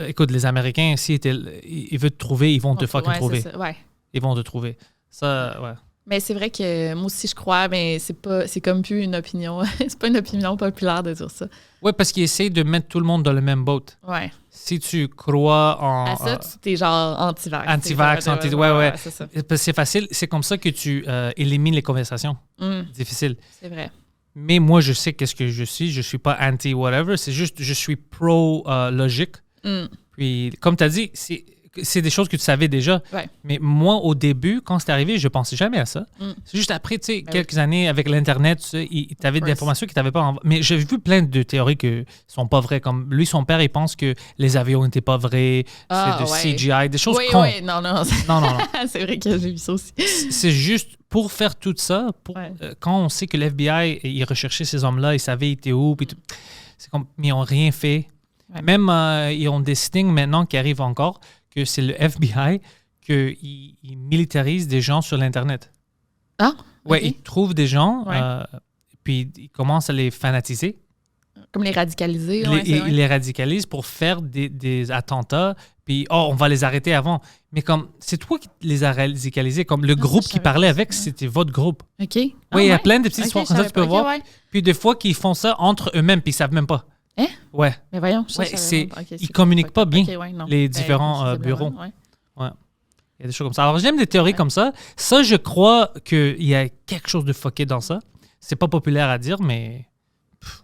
Écoute, les Américains, s'ils veulent te trouver, ils vont te fucking Ouais, trouver. c'est ça, ouais. Ils vont te trouver. Ça, ouais. Mais c'est vrai que moi aussi, je crois, mais c'est comme plus une opinion. C'est pas une opinion populaire de dire ça. Ouais, parce qu'ils essayent de mettre tout le monde dans le même boat. Ouais. Si tu crois en... À ça, tu es genre anti-vax. Anti-vax, C'est ça, ouais. c'est ça. Parce que c'est facile. C'est comme ça que tu élimines les conversations. Mm, Difficile. c'est vrai. Mais moi, je sais qu'est-ce que je suis. Je suis pas anti-whatever. C'est juste, je suis pro-logique. Mm. Puis, comme tu as dit, c'est des choses que tu savais déjà. Ouais. Mais moi, au début, quand c'est arrivé, je pensais jamais à ça. Mm. C'est juste après, tu sais, Ben quelques années avec l'Internet, tu avais des informations que tu n'avais pas. Mais j'ai vu plein de théories qui sont pas vraies. Comme lui, son père, il pense que les avions n'étaient pas vrais, c'est de CGI, des choses cons. Oui, non. Non. C'est vrai que j'ai vu ça aussi. C'est juste pour faire tout ça, quand on sait que l'FBI, il recherchait ces hommes-là, ils savaient ils étaient où, puis tout, c'est comme, mais ils n'ont rien fait. Ouais. Même, ils ont des stings maintenant qui arrivent encore, que c'est le FBI qu'il militarise des gens sur l'Internet. Ah? Ouais, ok. ils trouvent des gens, Ouais. puis ils commencent à les fanatiser. Comme les radicaliser. Ils les radicalisent pour faire des attentats, puis on va les arrêter avant. Mais comme, c'est toi qui les as radicalisés, comme le groupe je qui savais parlait pas avec, ça. c'était votre groupe. OK. Oui, il y a plein de petites histoires Ok, comme ça, je tu peux savais pas. voir. Ok, ouais. Puis des fois qu'ils font ça entre eux-mêmes, puis ils savent même pas. Hein? Ouais. Mais voyons. Ouais, je savais c'est- pas. Ok, ils c'est communiquent pas bien, Ok, ouais, non. les différents, visiblement, bureaux. ouais. Il y a des choses comme ça. Alors, j'aime des théories comme ça. Ça, je crois qu'il y a quelque chose de fucké dans ça. C'est pas populaire à dire, mais...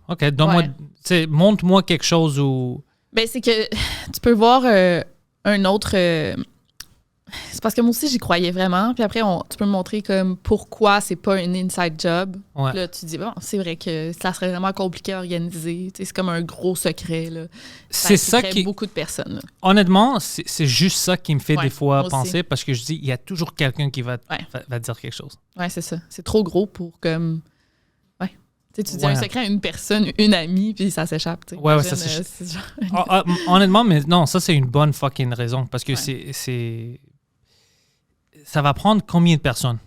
OK, donne-moi... Ouais. Tu sais, montre-moi quelque chose où... Ben, c'est que tu peux voir un autre. C'est parce que moi aussi, j'y croyais vraiment. Puis après, tu peux me montrer comme pourquoi c'est pas un inside job. Ouais. Puis là, tu dis, bon, c'est vrai que ça serait vraiment compliqué à organiser. Tu sais, c'est comme un gros secret. Là. C'est ça impliquerait qui... beaucoup de personnes. Là. Honnêtement, c'est juste ça qui me fait Ouais, des fois moi aussi. penser, parce que je dis, il y a toujours quelqu'un qui va Ouais. va dire quelque chose. Ouais, c'est ça. C'est trop gros pour comme. Ouais. Tu sais, tu dis Ouais. un secret à une personne, une amie, puis ça s'échappe. tu sais. Ouais, ça Imagine, s'échappe. c'est genre- Honnêtement, mais non, ça, c'est une bonne fucking raison, parce que Ouais. c'est... Ça va prendre combien de personnes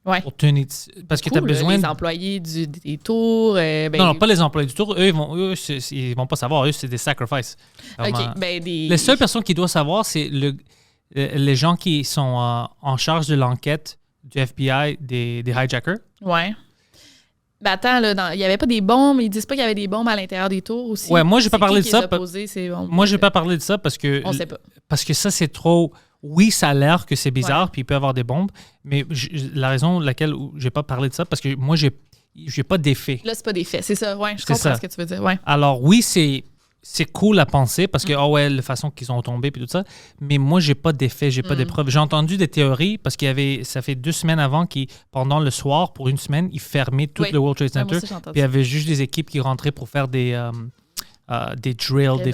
Ouais. pour tenir... Parce que tu as Cool, besoin... Les employés des tours. Ben, Non, pas les employés du tour. Eux, ils vont pas savoir. Eux, c'est des sacrifices. Vraiment. OK. Ben, des. Les seules personnes qui doivent savoir, c'est les gens qui sont en charge de l'enquête du FBI des hijackers. Ouais. Ben attends, là, il n'y avait pas des bombes. Ils disent pas qu'il y avait des bombes à l'intérieur des tours aussi. Ouais, moi, j'ai pas C'est parlé qui de qui les ça. a posées, ces bombes? Moi, j'ai pas parlé de ça parce que... On sait pas. Parce que ça, c'est trop... Oui, ça a l'air que c'est bizarre, Ouais. puis il peut y avoir des bombes, mais la raison laquelle j'ai pas parlé de ça, parce que moi, j'ai pas d'effet. Là, c'est pas des faits. C'est ça, ouais. Je C'est comprends ça. ce que tu veux dire. Ouais. Alors oui, c'est cool à penser parce que, oh ouais, la façon qu'ils ont tombé puis tout ça, mais moi, j'ai pas d'effet, j'ai pas de preuves. J'ai entendu des théories parce ça fait 2 semaines avant pendant le soir, pour une semaine, ils fermaient tout Oui. le World Trade Ouais, moi Center, aussi, j'ai entendu puis il y avait juste des équipes qui rentraient pour faire des drills, ou des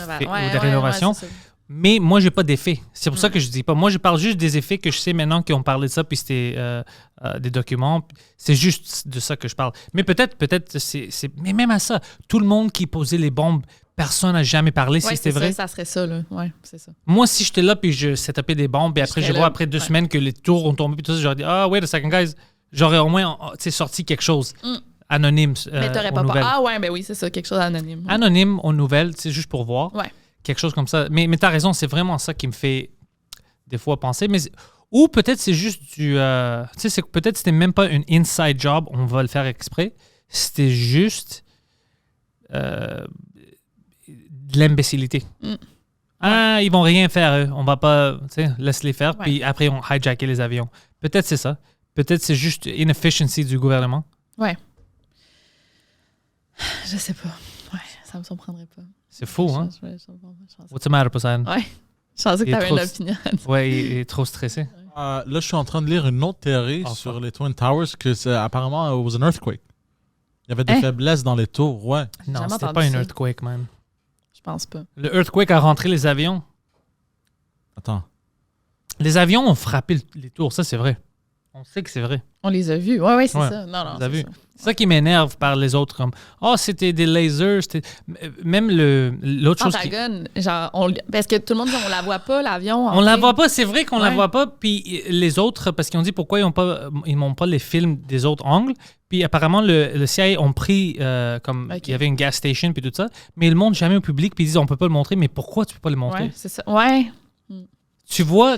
rénovations. Ouais, c'est ça. Mais moi, j'ai pas d'effet. C'est pour ça que je dis pas. Moi, je parle juste des effets que je sais maintenant qu'ils ont parlé de ça, puis c'était des documents. C'est juste de ça que je parle. Mais peut-être, mais même à ça, tout le monde qui posait les bombes, personne n'a jamais parlé si Ouais, c'était c'est vrai. Ça serait ça, là. Ouais, c'est ça. Moi, si j'étais là, puis je setupais des bombes, puis après, serais je vois là. après 2 Ouais. semaines que les tours ont tombé, puis tout ça, j'aurais dit, wait a second, guys. J'aurais au moins sorti quelque chose anonyme. Mais t'aurais aux pas peur. nouvelles. Ah ouais, ben oui, c'est ça, quelque chose d'anonyme. Anonyme aux nouvelles, c'est juste pour voir. Ouais. Quelque chose comme ça. Mais tu as raison, c'est vraiment ça qui me fait des fois penser. Ou peut-être c'est juste du... tu sais, peut-être c'était même pas un inside job, on va le faire exprès. C'était juste de l'imbécilité. Ils vont rien faire, eux. On va pas... Tu sais, laisse-les faire, Ouais. puis après, on hijacker les avions. Peut-être c'est ça. Peut-être c'est juste inefficiency du gouvernement. Ouais. Je sais pas. Ouais, ça me surprendrait pas. C'est fou, hein? Je What's the matter, Poseidon? Ouais. Je pensais que Il est t'avais trop- une opinion. Ouais, il est trop stressé. Là, je suis en train de lire une autre théorie Oh, sur fuck. les Twin Towers que c'est apparemment it was an earthquake. Il y avait des Hein? faiblesses dans les tours, ouais. Non, jamais c'était entendu pas une ça. earthquake, man. Je pense pas. Le earthquake a rentré les avions. Attends. Les avions ont frappé les tours, ça c'est vrai. On sait que c'est vrai. On les a vus. Ouais, c'est Ouais. ça. Non, On les a c'est vus. ça. C'est ça qui m'énerve par les autres, comme c'était des lasers. Même l'autre chose qui. Pentagon, genre, parce que tout le monde dit on la voit pas, l'avion. On la voit pas, c'est vrai qu'on la Ouais. voit pas. Puis les autres, parce qu'ils ont dit pourquoi ils m'ont pas les films des autres angles. Puis apparemment, le CIA ont pris, comme Ok. il y avait une gas station puis tout ça, mais ils le montrent jamais au public. Puis ils disent on peut pas le montrer, mais pourquoi tu peux pas le montrer? Ouais, c'est ça. Ouais. Tu vois,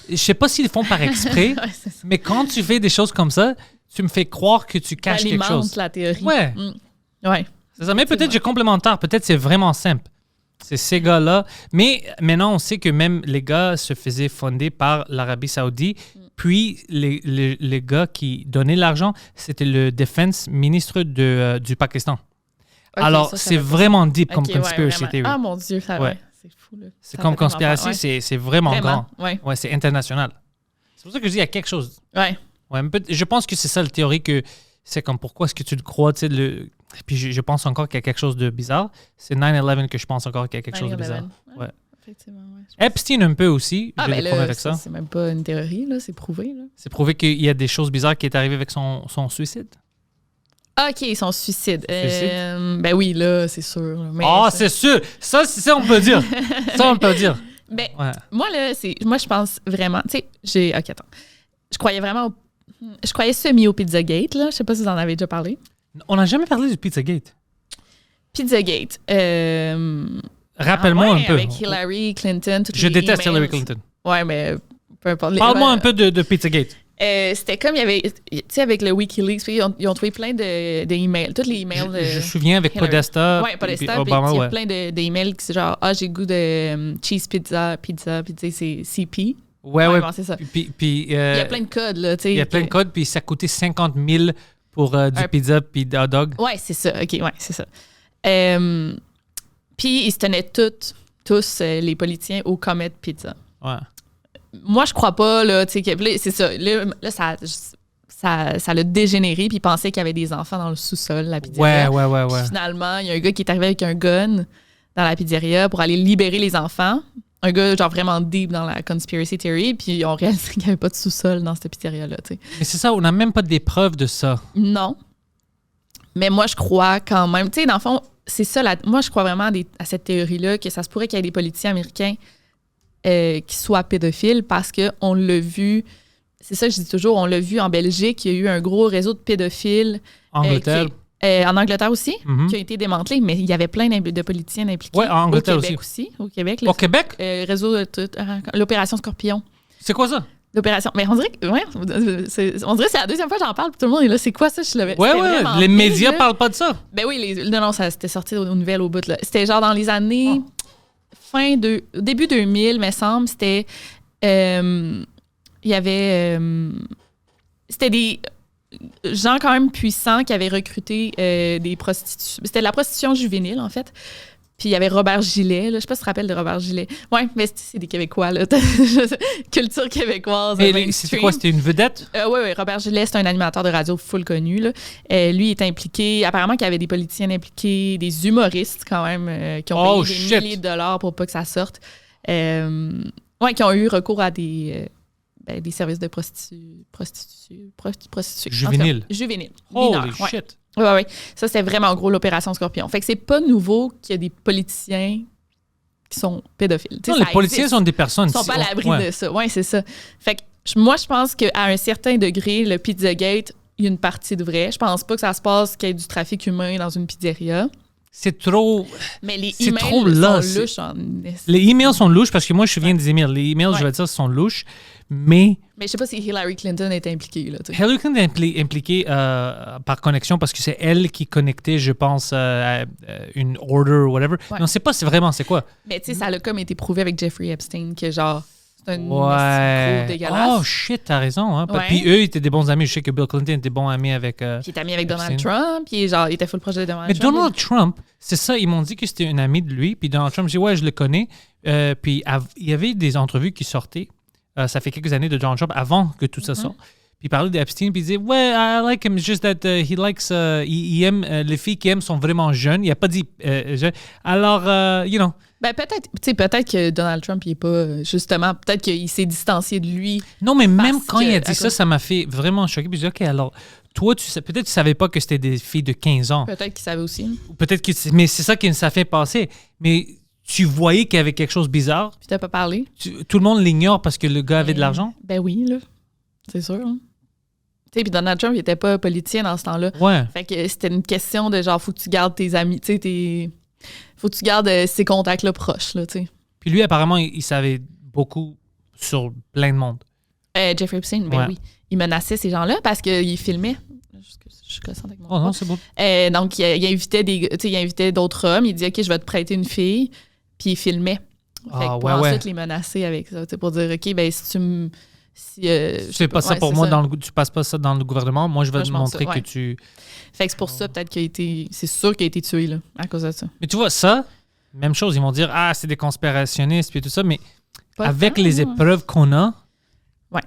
je sais pas s'ils le font par exprès, Ouais, c'est ça. mais quand tu fais des choses comme ça, tu me fais croire que tu caches quelque T'alimentes chose. la théorie. Ouais. Ouais. C'est ça. Mais peut-être j'ai complémentaire, peut-être c'est vraiment simple. C'est ces gars-là. Mais maintenant, on sait que même les gars se faisaient fonder par l'Arabie Saoudite. Puis les gars qui donnaient l'argent, c'était le defense ministre du Pakistan. Ok, Alors, ça, je c'est savais pas. vraiment deep comme Ok, ouais, conspiracy vraiment. theory. Ah mon Dieu, ça Ouais. ouais. c'est fou, là. C'est Ça comme fait tellement conspiracy, peur, ouais. c'est vraiment grand. Ouais. Ouais, c'est international. C'est pour ça que je dis, il y a quelque chose. Ouais. Ouais, je pense que c'est ça la théorie, que c'est comme pourquoi est-ce que tu le crois, tu sais. Puis je pense encore qu'il y a quelque chose de bizarre. C'est 9/11 que je pense encore qu'il y a quelque chose de bizarre. Ouais. Effectivement, ouais. Epstein un peu aussi, Ah, je vais ben le promets là, avec ça. c'est même pas une théorie, là, c'est prouvé, là. C'est prouvé qu'il y a des choses bizarres qui est arrivé avec son suicide. Ah, OK, son suicide. Ben oui, là, c'est sûr. Là, mais Ah, ça- c'est sûr! Ça, on peut dire. Ça, on peut dire. Ben, Ouais. moi, là, moi, je pense vraiment... Tu sais, OK, attends. Je croyais vraiment... Je croyais semi au Pizzagate, là. Je sais pas si vous en avez déjà parlé. On n'a jamais parlé du Pizzagate. Pizzagate. Rappelle-moi ouais, un peu. Avec Hillary Clinton. Je déteste Hillary Clinton. Ouais, mais peu importe. Parle-moi un peu de Pizzagate. C'était comme il y avait, tu sais, avec le WikiLeaks, puis ils ont trouvé plein d'emails, tous les emails. Je me souviens avec Hillary. Podesta. Ouais, Podesta, puis puis Obama, il y a ouais. plein d'emails qui c'est genre, j'ai le goût de cheese pizza, puis tu sais, c'est CP. Ouais. bon, c'est ça. Puis, Il y a plein de codes, là, tu sais. il y a plein de codes, puis ça coûtait 50 000 pour du pizza puis de hot dog. Ouais, c'est ça. OK, ouais, c'est ça. Puis ils se tenaient tous les politiciens au Comet Pizza. Ouais. Moi, je crois pas, là, tu sais, c'est ça. Là, ça l'a dégénéré, puis ils pensaient qu'il y avait des enfants dans le sous-sol, la pizzeria. Ouais. Puis finalement, il y a un gars qui est arrivé avec un gun dans la pizzeria pour aller libérer les enfants. Un gars, genre, vraiment deep dans la conspiracy theory, puis ils ont réalisé qu'il n'y avait pas de sous-sol dans cette pizzeria-là, tu sais. Mais c'est ça, on n'a même pas des preuves de ça. Non. Mais moi, je crois quand même. Tu sais, dans le fond, c'est ça. Moi, je crois vraiment à cette théorie-là que ça se pourrait qu'il y ait des politiciens américains qui soient pédophiles parce qu'on l'a vu. C'est ça que je dis toujours. On l'a vu en Belgique. Il y a eu un gros réseau de pédophiles. Angleterre. En Angleterre aussi, Mhm. qui a été démantelé, mais il y avait plein de politiciens impliqués. Ouais, en Angleterre au Québec aussi. Au Québec. Au Québec? Réseau, l'opération Scorpion. C'est quoi ça? L'opération. Mais on dirait que on dirait que c'est la deuxième fois que j'en parle, puis tout le monde est là. C'est quoi ça? Ouais. Les médias parlent pas de ça. Ben oui, non, ça c'était sorti aux nouvelles au bout. Là. C'était genre dans les années début 2000, me semble. C'était. Il y avait. C'était des gens quand même puissants qui avaient recruté des prostituées. C'était de la prostitution juvénile, en fait. Puis il y avait Robert Gillet. Là. Je sais pas si tu te rappelles de Robert Gillet. Ouais, mais c'est des Québécois. Là. Culture québécoise. C'était quoi? C'était une vedette? Oui, Robert Gillet, c'est un animateur de radio full connu. Là. Lui, il est impliqué. Apparemment qu'il y avait des politiciens impliqués, des humoristes quand même, qui ont payé des milliers de dollars pour pas que ça sorte. Qui ont eu recours à des services de prostitution. Juvénile. Juvénile. Holy shit. Oui. Ça, c'était vraiment gros l'opération Scorpion. Fait que c'est pas nouveau qu'il y a des politiciens qui sont pédophiles. Non, les politiciens sont des personnes. Ils sont pas à l'abri de ça. Oui, c'est ça. Fait que moi, je pense qu'à un certain degré, le Pizzagate, il y a une partie de vrai. Je pense pas que ça se passe qu'il y ait du trafic humain dans une pizzeria. C'est trop. Mais les c'est emails trop là, sont louches en... Les emails sont louches parce que moi, je viens des emails. Les emails, je vais dire, sont louches. Mais je sais pas si Hillary Clinton est impliquée. Là, Hillary Clinton est impliquée par connexion parce que c'est elle qui connectait, je pense, à une order ou whatever. Ouais. Mais on sait pas vraiment c'est quoi. Mais tu sais, ça a comme été prouvé avec Jeffrey Epstein que genre, c'est un Ouais. gros dégueulasse. Oh shit, t'as raison. Hein? Ouais. Puis eux, ils étaient des bons amis. Je sais que Bill Clinton était bon ami avec. Puis il est ami avec Donald Epstein. Trump, puis genre, il était full proche de Donald Mais Trump. Donald Trump, c'est ça, ils m'ont dit que c'était un ami de lui. Puis Donald Trump, j'ai dit, ouais, je le connais. Puis il y avait des entrevues qui sortaient. Ça fait quelques années de Donald Trump avant que tout ça sorte. Puis il parlait d'Epstein, puis il disait, ouais, I like him, just that he likes, il aime, les filles qu'il aime sont vraiment jeunes. Il n'a pas dit jeune. Alors, you know. Ben peut-être que Donald Trump, il est pas, justement, peut-être qu'il s'est distancié de lui. Non, mais même quand que- il a dit ça, ça m'a fait vraiment choquer. Puis j'ai dit, OK, alors, toi, peut-être tu savais pas que c'était des filles de 15 ans. Peut-être qu'il savait aussi. Ou peut-être que, mais c'est ça qui ça fait passer. Mais tu voyais qu'il y avait quelque chose de bizarre. Puis t'as pas parlé. Tout le monde l'ignore parce que le gars avait de l'argent. Ben oui, là. C'est sûr. Hein. Tu sais, puis Donald Trump, il était pas politicien dans ce temps-là. Ouais. Fait que c'était une question de genre, faut que tu gardes tes amis, tu sais, faut que tu gardes ces contacts-là proches, là, tu sais. Puis lui, apparemment, il savait beaucoup sur plein de monde. Jeffrey Epstein, ben Ouais. oui. Il menaçait ces gens-là parce qu'il filmait. Je suis gossante avec mon Oh non, bras. c'est beau. Donc, il invitait d'autres hommes. Il disait, OK, je vais te prêter une fille. Puis il filmait. Fait que pour ensuite les menacer avec ça. Pour dire, OK, ben si tu me... tu fais pas ça pour moi, tu passes pas ça dans le gouvernement. Moi, je vais te montrer que tu... Fait que c'est pour ça, peut-être qu'il a été... C'est sûr qu'il a été tué, là, à cause de ça. Mais tu vois, ça, même chose. Ils vont dire, c'est des conspirationnistes, puis tout ça, mais Pas avec tant, les hein. épreuves qu'on a, Ouais.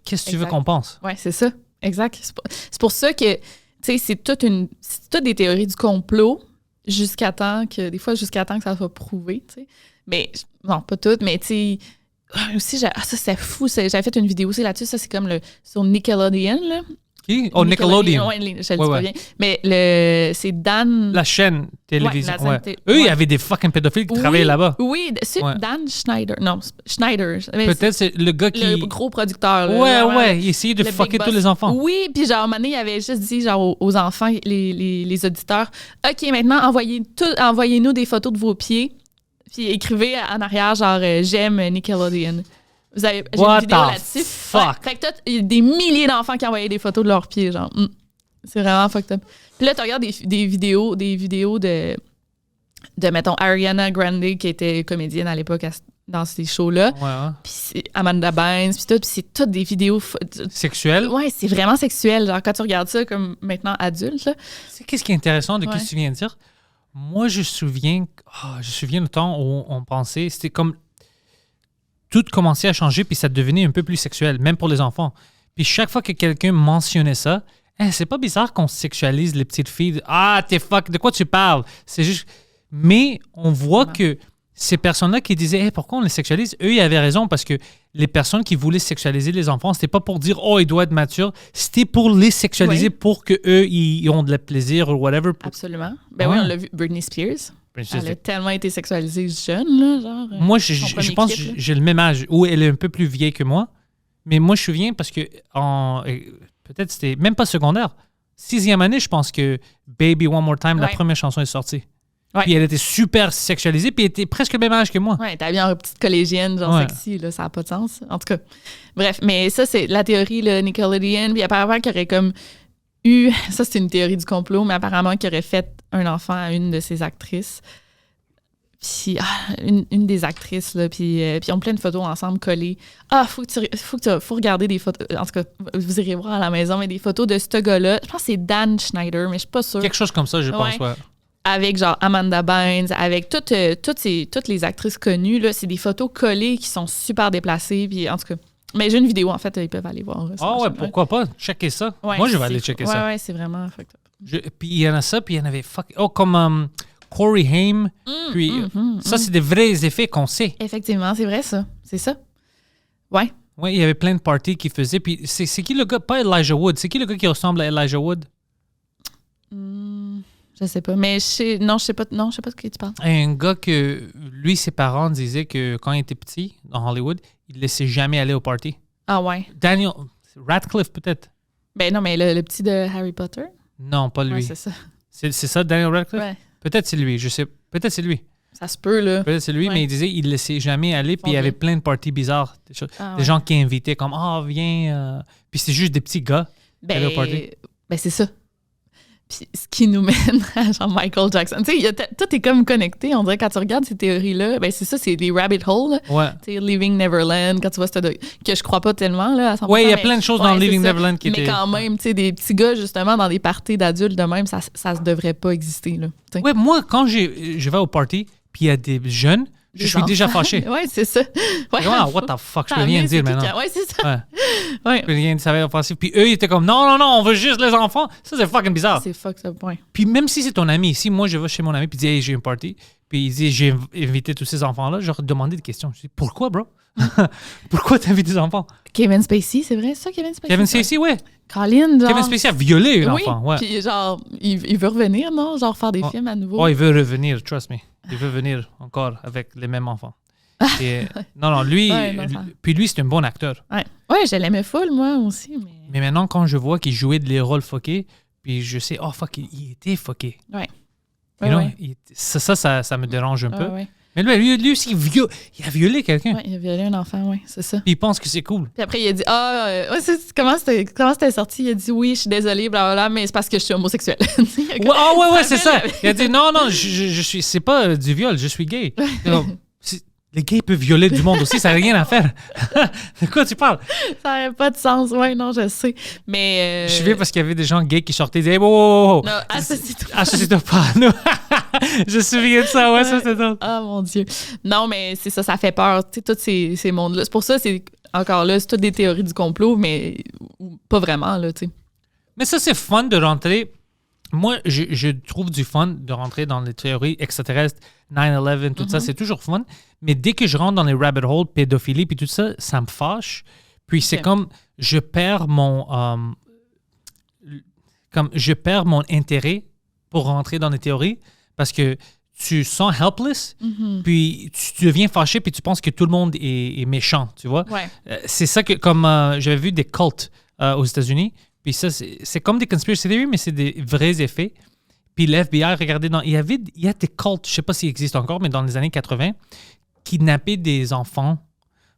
qu'est-ce que tu veux Exact. qu'on pense? Oui, c'est ça. Exact. C'est pour ça que, tu sais, c'est toutes des théories du complot jusqu'à temps que ça soit prouvé, tu sais. Mais, non, pas toutes, mais tu sais, aussi, ça, c'est fou. J'avais fait une vidéo aussi là-dessus. Ça, c'est comme sur Nickelodeon, là. Qui? Oh, Nickelodeon. Ouais, je le dis Ouais, pas bien. Mais c'est Dan... La chaîne télévision. Ouais, la Ouais, chaîne Eux, il y ouais. avait des fucking pédophiles qui Oui, travaillaient là-bas. Oui, c'est Ouais. Dan Schneider. Non, Schneider. Mais Peut-être c'est le gars c'est qui... le gros producteur. Là, Ouais, vraiment, ouais, il essayait de le fucker big tous boss. les enfants. Oui, puis genre, à un moment donné, il avait juste dit genre, aux enfants, les auditeurs, OK, maintenant, envoyez-nous des photos de vos pieds, puis écrivez en arrière, genre, j'aime Nickelodeon. J'ai What une vidéo the là-dessus. fuck? Fait que il y a des milliers d'enfants qui envoyaient des photos de leurs pieds, genre. C'est vraiment fucked up. Puis là, tu regardes des vidéos de, mettons, Ariana Grande, qui était comédienne à l'époque dans ces shows-là. Ouais, hein. Puis c'est Amanda Bynes, puis c'est toutes des vidéos... Sexuel. Ouais, c'est vraiment sexuel. Genre, quand tu regardes ça comme maintenant adulte, là. C'est qu'est-ce qui est intéressant de Ouais. ce que tu viens de dire? Moi, je me souviens du temps où on pensait, c'était comme tout commençait à changer, puis ça devenait un peu plus sexuel, même pour les enfants. Puis chaque fois que quelqu'un mentionnait ça, c'est pas bizarre qu'on sexualise les petites filles. T'es fuck, de quoi tu parles? C'est juste... Mais on voit que ces personnes-là qui disaient pourquoi on les sexualise, eux, ils avaient raison parce que les personnes qui voulaient sexualiser les enfants, c'était pas pour dire il doit être mature, c'était pour les sexualiser Oui. pour qu'eux, ils ont de la plaisir ou whatever. Absolument. Ben Ouais. oui, on l'a vu. Britney Spears. Elle a tellement été sexualisée jeune, là, genre. Moi, son je premier pense clip, que là. j'ai le même âge, où elle est un peu plus vieille que moi. Mais moi, je me souviens parce que peut-être c'était même pas secondaire. 6e année, je pense que Baby One More Time, la Ouais. première chanson est sortie. Ouais. Puis elle était super sexualisée, puis elle était presque le même âge que moi. Ouais, t'as bien une petite collégienne, genre Ouais. sexy, là, ça n'a pas de sens. En tout cas, bref, mais ça, c'est la théorie, le Nickelodeon, puis apparemment qu'il y aurait comme eu, ça c'est une théorie du complot, mais apparemment qu'il aurait fait un enfant à une de ses actrices. Puis, une des actrices, là, puis ils ont plein de photos ensemble collées. Faut regarder des photos, en tout cas, vous irez voir à la maison, mais des photos de ce gars-là. Je pense que c'est Dan Schneider, mais je suis pas sûre. Quelque chose comme ça, je pense, Ouais. ouais. Avec genre Amanda Bynes, avec toutes les actrices connues, là, c'est des photos collées qui sont super déplacées. Puis en tout cas, mais j'ai une vidéo, en fait, ils peuvent aller voir. sur ma chaîne. Pourquoi pas? Checker ça. Ouais, Moi, je vais c'est aller fou. checker ouais, ça. Ouais, c'est vraiment fucked up. Puis il y en a ça, puis il y en avait comme Corey Haim. Puis ça, c'est des vrais effets qu'on sait. Effectivement, c'est vrai ça. C'est ça. Ouais. Oui, il y avait plein de parties qui faisaient. Puis c'est qui le gars? Pas Elijah Wood. C'est qui le gars qui ressemble à Elijah Wood? Je sais pas. Mais je sais pas de qui tu parles. Un gars que, lui, ses parents disaient que quand il était petit, dans Hollywood, il ne laissait jamais aller au party. Ah ouais. Daniel Radcliffe, peut-être? Ben non, mais le petit de Harry Potter. Non, pas lui. Ouais, c'est ça. c'est ça, Daniel Radcliffe? Ouais. Peut-être c'est lui, je sais. Peut-être c'est lui. Ça se peut, là. Peut-être c'est lui, Ouais. mais il disait qu'il ne laissait jamais aller. Puis il y avait plein de parties bizarres. Des gens qui invitaient comme, viens. Puis c'est juste des petits gars. Aller au party. Ben c'est ça. Puis ce qui nous mène à genre Michael Jackson. Tu sais, tout est comme connecté. On dirait quand tu regardes ces théories-là, ben c'est ça, c'est des rabbit holes. Là. Ouais. Tu sais, Living Neverland, quand tu vois que je crois pas tellement là, à 100%. Ouais, il y a mais- plein de choses dans c'est Living ça. Neverland qui mais étaient... quand même, tu sais, des petits gars, justement, dans des parties d'adultes de même, ça ne devrait pas exister. Là, tu sais. Ouais, moi, quand je vais au party, puis il y a des jeunes, je Des suis déjà enfants. fâché. Ouais, c'est ça. Ouais. What the fuck, je peux rien dire maintenant. Ouais, c'est ça. Ouais. Ouais. Je peux rien dire, ça va être offensif. Puis eux, ils étaient comme, non, on veut juste les enfants. Ça, c'est fucking bizarre. C'est fucked up, ouais. Puis même si c'est ton ami, si moi, je vais chez mon ami, puis il dit, hey, j'ai une party, puis il dit, j'ai invité tous ces enfants-là, je leur demandais des questions. Je dis, pourquoi, bro? Pourquoi t'invites des enfants? Kevin Spacey, c'est vrai ça, Kevin Spacey? Kevin Spacey, ouais. Colin, genre... Kevin Spacey a violé un Oui, enfant, ouais. puis genre, il veut revenir, non? Genre faire des films à nouveau. Oh, il veut revenir, trust me. Il veut venir encore avec les mêmes enfants. Et, non, lui, Ouais, non, ça- puis lui, c'est un bon acteur. Ouais, je l'aimais full, moi aussi, mais... Mais maintenant, quand je vois qu'il jouait les rôles fuckés, puis je sais, il était fucké. Ouais. You know, Ouais. ça me dérange un peu. Ouais. Mais lui aussi, il a violé quelqu'un. Ouais, il a violé un enfant, ouais, c'est ça. Puis il pense que c'est cool. Puis après, il a dit, comment c'était sorti? Il a dit, oui, je suis désolé, blablabla, mais c'est parce que je suis homosexuel. Ouais, c'est ça. rappelle, Il a dit, non, je suis, c'est pas du viol, je suis gay. Les gays peuvent violer du monde aussi, ça n'a rien à faire. De quoi tu parles? Ça n'avait pas de sens. Ouais, non, je sais. Mais. Je suis parce qu'il y avait des gens gays qui sortaient et disaient, hey, wow. Non, associe-toi. Associe-toi pas à nous. Je me souviens de ça, ouais, ça c'est drôle. Ah, mon Dieu. Non, mais c'est ça fait peur, tu sais, tous ces mondes-là. C'est pour ça, c'est encore là, c'est toutes des théories du complot, mais pas vraiment, là, tu sais. Mais ça, c'est fun de rentrer. Moi, je trouve du fun de rentrer dans les théories extraterrestres, 9/11, tout ça, c'est toujours fun. Mais dès que je rentre dans les rabbit holes, pédophilie, puis tout ça, ça me fâche. Puis c'est comme, je perds mon intérêt pour rentrer dans les théories parce que tu sens helpless, puis tu deviens fâché, puis tu penses que tout le monde est méchant, tu vois? Ouais. C'est ça que, comme j'avais vu des cultes aux États-Unis, puis ça, c'est comme des conspiracy theories, mais c'est des vrais effets. Puis l'FBI, regardez, il y a des cultes, je ne sais pas s'ils existent encore, mais dans les années 80, kidnapper des enfants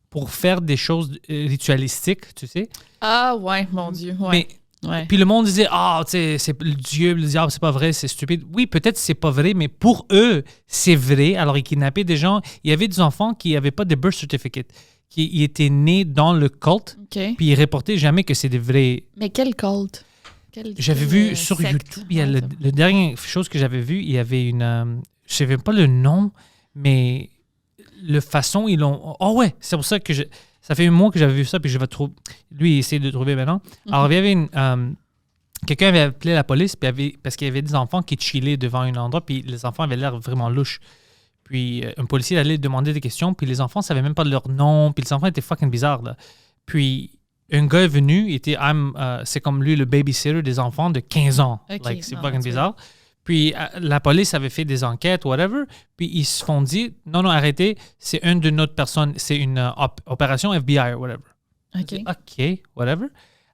pour faire des choses ritualistiques, tu sais. Ah, ouais, mon Dieu. Ouais. Mais, puis le monde disait, tu sais, c'est le Dieu, le diable, c'est pas vrai, c'est stupide. Oui, peut-être c'est pas vrai, mais pour eux, c'est vrai. Alors, ils kidnappaient des gens. Il y avait des enfants qui n'avaient pas de birth certificate, qui étaient nés dans le culte, puis ils reportaient jamais que c'est des vrais. Mais quel culte? J'avais vu sur secte? YouTube, il y a le dernière chose que j'avais vu, il y avait une. Je savais pas le nom, mais la façon ils l'ont. Oh ouais, c'est pour ça que ça fait un mois que j'avais vu ça, puis je vais trouver. Lui, il essaie de trouver maintenant. Alors, il y avait quelqu'un avait appelé la police parce qu'il y avait des enfants qui chillaient devant un endroit, puis les enfants avaient l'air vraiment louches. Puis un policier allait demander des questions, puis les enfants ne savaient même pas de leur nom, puis les enfants étaient fucking bizarres. Là. Puis un gars est venu, c'est comme lui le babysitter des enfants de 15 ans. Okay. C'est fucking bizarre. Puis la police avait fait des enquêtes, whatever. Puis ils se font dire, non, arrêtez, c'est une de notre personne, c'est une opération FBI, whatever. OK, whatever.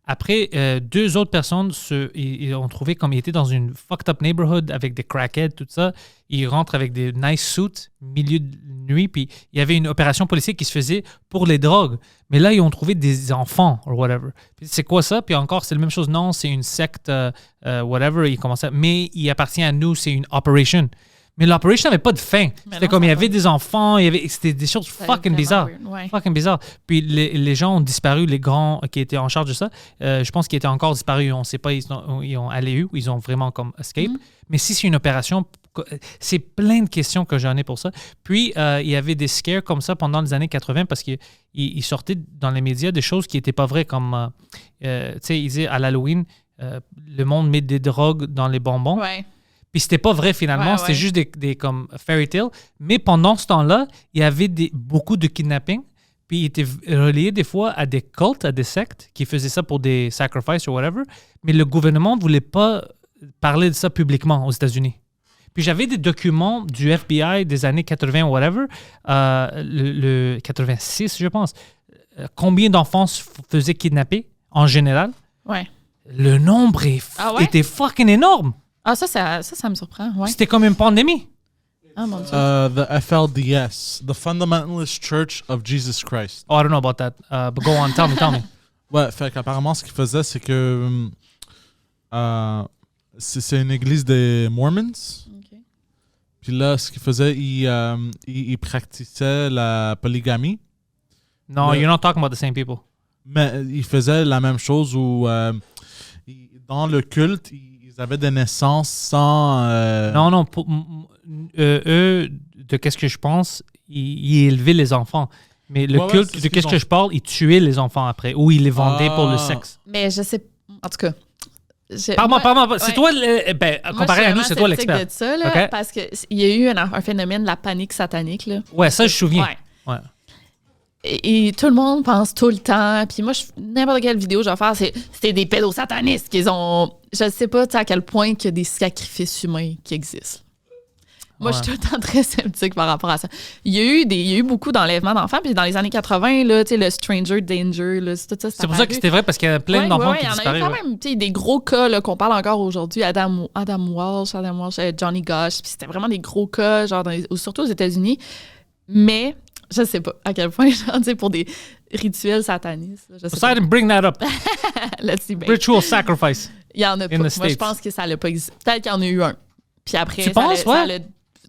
Après, deux autres personnes, ils ont trouvé comme ils étaient dans une fucked up neighborhood avec des crackheads, tout ça. Ils rentrent avec des nice suits, milieu de nuit, puis il y avait une opération policière qui se faisait pour les drogues. Mais là, ils ont trouvé des enfants, or whatever. Puis c'est quoi ça? Puis encore, c'est la même chose. Non, c'est une secte, whatever. Ils commençaient, mais il appartient à nous, c'est une operation. Mais l'operation n'avait pas de fin. C'était comme il y avait des enfants, c'était des choses fucking bizarres. Ouais. Fucking bizarres. Puis les gens ont disparu, les grands qui étaient en charge de ça. Je pense qu'ils étaient encore disparus. On ne sait pas, ils ont allé où, ils ont vraiment comme escape. Mais si c'est une opération, c'est plein de questions que j'en ai pour ça. Puis il y avait des scares comme ça pendant les années 80 parce qu'ils sortaient dans les médias des choses qui n'étaient pas vraies comme, tu sais, ils disaient à l'Halloween, le monde met des drogues dans les bonbons. Ouais. Puis c'était pas vrai finalement, c'était juste des comme fairy tale. Mais pendant ce temps-là, il y avait beaucoup de kidnapping. Puis il était relié des fois à des cultes, à des sectes qui faisaient ça pour des sacrifices ou whatever. Mais le gouvernement ne voulait pas parler de ça publiquement aux États-Unis. Puis j'avais des documents du FBI des années 80 ou whatever, le 86 je pense. Combien d'enfants se faisaient kidnapper en général? Ouais. Le nombre était fucking énorme. Ah, ça me surprend. Ouais. C'était comme une pandémie. Ah, mon Dieu. The FLDS, the Fundamentalist Church of Jesus Christ. Oh, I don't know about that. But go on, tell me. Ouais, fait qu'apparemment, ce qu'ils faisaient, c'est que c'est une église des Mormons. Okay. Puis là, ce qu'ils faisaient, ils pratiquaient la polygamie. No, you're not talking about the same people. Mais ils faisaient la même chose où, dans le culte, ils avaient des naissances sans... Non, eux, de qu'est-ce que je pense, ils élevaient les enfants. Mais le culte, de qu'est-ce que je parle, ils tuaient les enfants après, ou ils les vendaient pour le sexe. Mais je sais... En tout cas... Parle-moi. C'est toi, comparé à nous, c'est toi l'expert. De ça, là, okay? Parce qu'il y a eu un phénomène de la panique satanique. Là. Ouais, ça, je me souviens. Ouais. Et tout le monde pense tout le temps. Puis moi, n'importe quelle vidéo que je vais faire, c'est des pédosatanistes qu'ils ont... Je sais pas à quel point il y a des sacrifices humains qui existent. Moi, je suis tout le temps très sceptique par rapport à ça. Il y a eu beaucoup d'enlèvements d'enfants. Puis dans les années 80, là, le Stranger Danger, là, tout ça, c'est pour ça que c'était vrai, parce qu'il y a plein d'enfants qui disparaissent. Il y en a eu quand même des gros cas là, qu'on parle encore aujourd'hui. Adam Walsh, Johnny Gosch. Puis c'était vraiment des gros cas, genre surtout aux États-Unis. Mais... Je sais pas à quel point, genre, pour des rituels satanistes. Poseidon, bring that up. Let's see, babe. Ritual sacrifice. Il y en a pas. Moi, je pense que ça n'a pas existé. Peut-être qu'il y en a eu un. Puis après, tu penses, ouais?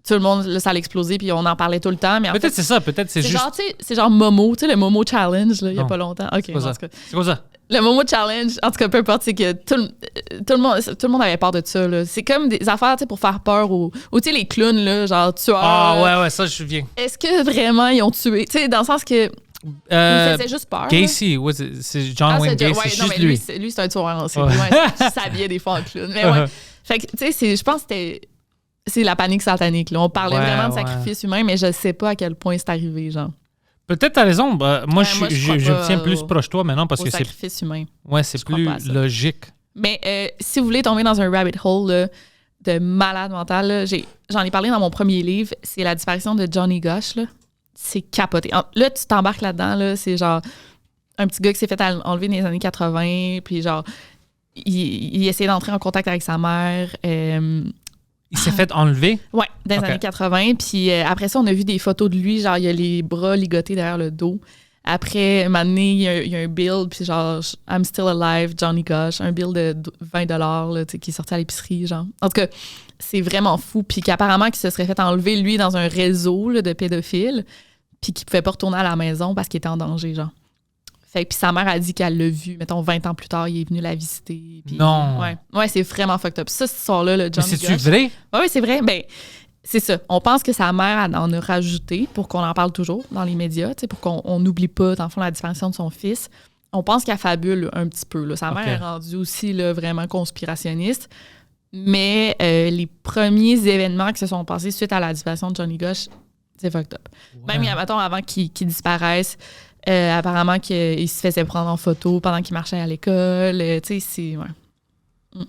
tout le monde, là, ça allait exploser, puis on en parlait tout le temps. Mais en Peut-être fait, c'est ça, peut-être c'est juste. genre, tu sais, c'est genre Momo, tu sais, le Momo Challenge, là, il y a Non. pas longtemps. OK, C'est quoi en ça? tout cas. C'est quoi ça? Le Momo Challenge, en tout cas, peu importe, c'est que tout le monde avait peur de ça, là. C'est comme des affaires, tu sais, pour faire peur ou tu sais, les clowns, là, genre tueurs. Ah, ouais, ça, je viens. Est-ce que vraiment ils ont tué? Tu sais, dans le sens que ils faisaient juste peur. là. Gacy, ouais, c'est John Ah, Wayne c'est Gacy, ouais, c'est non, juste mais lui. lui, c'est un tueur en série. Ouais. Ouais, il s'habillait des fois en clown. Mais ouais. Fait que, tu sais, je pense que c'est la panique satanique. Là. On parlait Ouais, vraiment de ouais. sacrifice humain, mais je sais pas à quel point c'est arrivé, genre, Peut-être t'as raison. Moi, Ouais, je moi, je crois me pas tiens plus au- proche de toi maintenant parce au que c'est sacrifice humain. c'est crois plus pas à ça. logique. Mais si vous voulez tomber dans un rabbit hole là, de malade mental, là, j'en ai parlé dans mon premier livre, c'est la disparition de Johnny Gosch. Là. C'est capoté. Là, tu t'embarques là-dedans, là, c'est genre un petit gars qui s'est fait enlever dans les années 80, puis genre, il essayait d'entrer en contact avec sa mère. Il s'est fait enlever. Ouais, dans les Ok. années 80. Puis après ça, on a vu des photos de lui, genre, il a les bras ligotés derrière le dos. Après, un moment donné, il y a un bill, puis genre, I'm still alive, Johnny Gosch, un bill de $20 là, tu sais, qui est sorti à l'épicerie, genre. En tout cas, c'est vraiment fou. Puis qu'apparemment, qu'il se serait fait enlever, lui, dans un réseau là, de pédophiles, puis qu'il pouvait pas retourner à la maison parce qu'il était en danger, genre. Fait que puis sa mère a dit qu'elle l'a vu, mettons, 20 ans plus tard, il est venu la visiter. Puis, Non. Ouais, c'est vraiment fucked up. Ça, cette histoire-là, le Mais Johnny c'est-tu Gosch. vrai? Oui, c'est vrai. Ben, c'est ça. On pense que sa mère en a rajouté pour qu'on en parle toujours dans les médias, tu sais, pour qu'on n'oublie pas, dans le fond, la disparition de son fils. On pense qu'elle fabule un petit peu. Là. Sa mère Ok. est rendue aussi là, vraiment conspirationniste. Mais les premiers événements qui se sont passés suite à la disparition de Johnny Gosch, c'est fucked up. Même, mettons, avant qu'il disparaisse, apparemment qu'il se faisait prendre en photo pendant qu'il marchait à l'école. Tu sais, c'est... Ouais.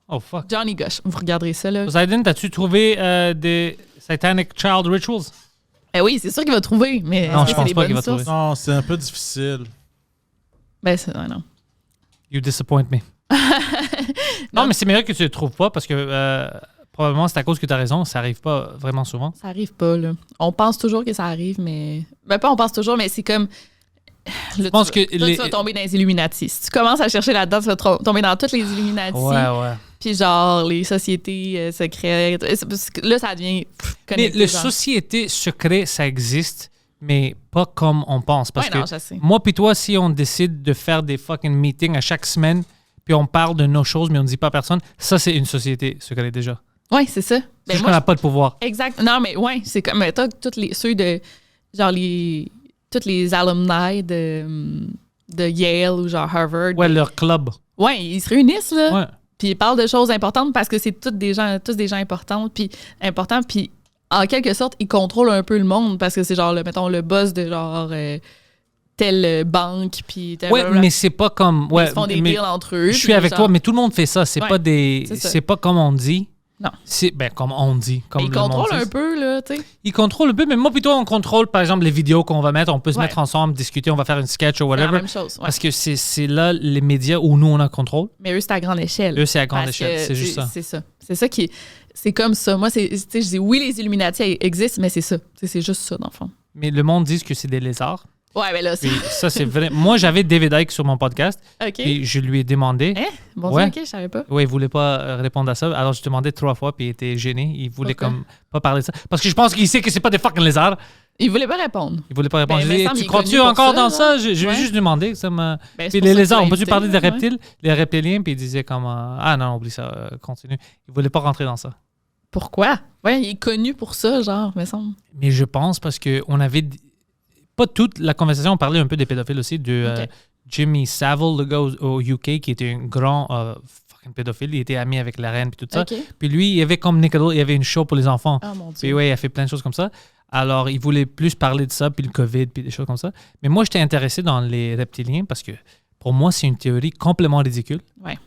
Oh, fuck. Johnny Gosch, vous regarderez ça, là. Poseidon, t'as-tu trouvé des Satanic Child Rituals? Oui, c'est sûr qu'il va trouver, mais Non, est-ce je que pense c'est pas des qu'il va bonnes trouver. sources? Non, c'est un peu difficile. Ben, ouais, non. You disappoint me. non, mais c'est meilleur que tu le trouves pas parce que probablement c'est à cause que t'as raison, ça arrive pas vraiment souvent. Ça arrive pas, là. On pense toujours que ça arrive, mais... Ben, pas on pense toujours, mais c'est comme... Là, pense tu que vas tomber dans les Illuminati. Si tu commences à chercher là-dedans, tu vas tomber dans toutes les Illuminati. Ouais. Puis genre, les sociétés secrètes. Parce que là, ça devient... Mais connecté, les genre. sociétés secrètes, ça existe, mais pas comme on pense. Parce Ouais, non, que je sais. moi puis toi, si on décide de faire des fucking meetings à chaque semaine, puis on parle de nos choses, mais on ne dit pas à personne, ça, c'est une société secrète déjà. Ouais, c'est ça. C'est Ben, juste moi, qu'on n'a pas de pouvoir. exact. Non, mais ouais, c'est comme... Mettons, ceux de... Genre, tous les alumni de Yale ou genre Harvard. Ouais, leur club. Ouais, ils se réunissent, là. Ouais. Puis ils parlent de choses importantes parce que c'est tous des gens importants. Puis en quelque sorte, ils contrôlent un peu le monde parce que c'est genre, mettons, le boss de genre telle banque. Puis Ouais, mais c'est pas comme. Ouais, ils se font des mais deals entre eux. je suis puis avec genre- toi, mais tout le monde fait ça. C'est Ouais, pas des. c'est ça. C'est pas comme on dit. Non. C'est comme on dit. Comme Ils le monde contrôlent dit. un peu, là, tu sais. Ils contrôlent un peu, mais moi plutôt on contrôle par exemple les vidéos qu'on va mettre. On peut se Ouais. mettre ensemble, discuter, on va faire une sketch ou C'est la whatever. même chose. Ouais. Parce que c'est là les médias où nous on a contrôle. Mais eux, c'est à grande échelle. Eux, c'est à grande Parce échelle. que C'est juste ça. C'est ça. C'est ça qui est. C'est comme ça. Moi, tu sais, je dis oui, les Illuminati existent, mais c'est ça. C'est juste ça, dans le fond. Mais le monde dit que c'est des lézards. Ouais, mais là, c'est. Puis ça, c'est vrai. Moi, j'avais David Icke sur mon podcast OK. et je lui ai demandé. Hein? Bon, Ouais. OK, je savais pas. Oui, il voulait pas répondre à ça. Alors, je demandais 3 fois, puis il était gêné. Il voulait Pourquoi? comme pas parler de ça. Parce que je pense qu'il sait que c'est pas des fucking lézards. Il voulait pas répondre. Il voulait pas répondre. Ben, Je lui ai dit, Vincent, il tu est crois-tu connu pour encore ça, dans genre. ça? Je lui ai Ouais. juste demandé. Ça m'a... Ben, c'est Puis pour les ça que lézards, tu on l'as peut-tu invité, parler des ouais. reptiles? Les reptiliens, puis il disait comme ah non, oublie ça, continue. Il voulait pas rentrer dans ça. Pourquoi? Ouais, il est connu pour ça, genre, me semble. Mais je pense parce qu'on avait. Pas toute la conversation, on parlait un peu des pédophiles aussi, de Ok. Jimmy Savile, le gars au UK, qui était un grand fucking pédophile. Il était ami avec la reine, puis tout ça. OK. Puis lui, il y avait comme Nickelodeon, il y avait une show pour les enfants. Oh mon Puis Dieu. ouais, il a fait plein de choses comme ça. Alors, il voulait plus parler de ça, puis le COVID, puis des choses comme ça. Mais moi, j'étais intéressé dans les reptiliens parce que pour moi, c'est une théorie complètement ridicule. Ouais.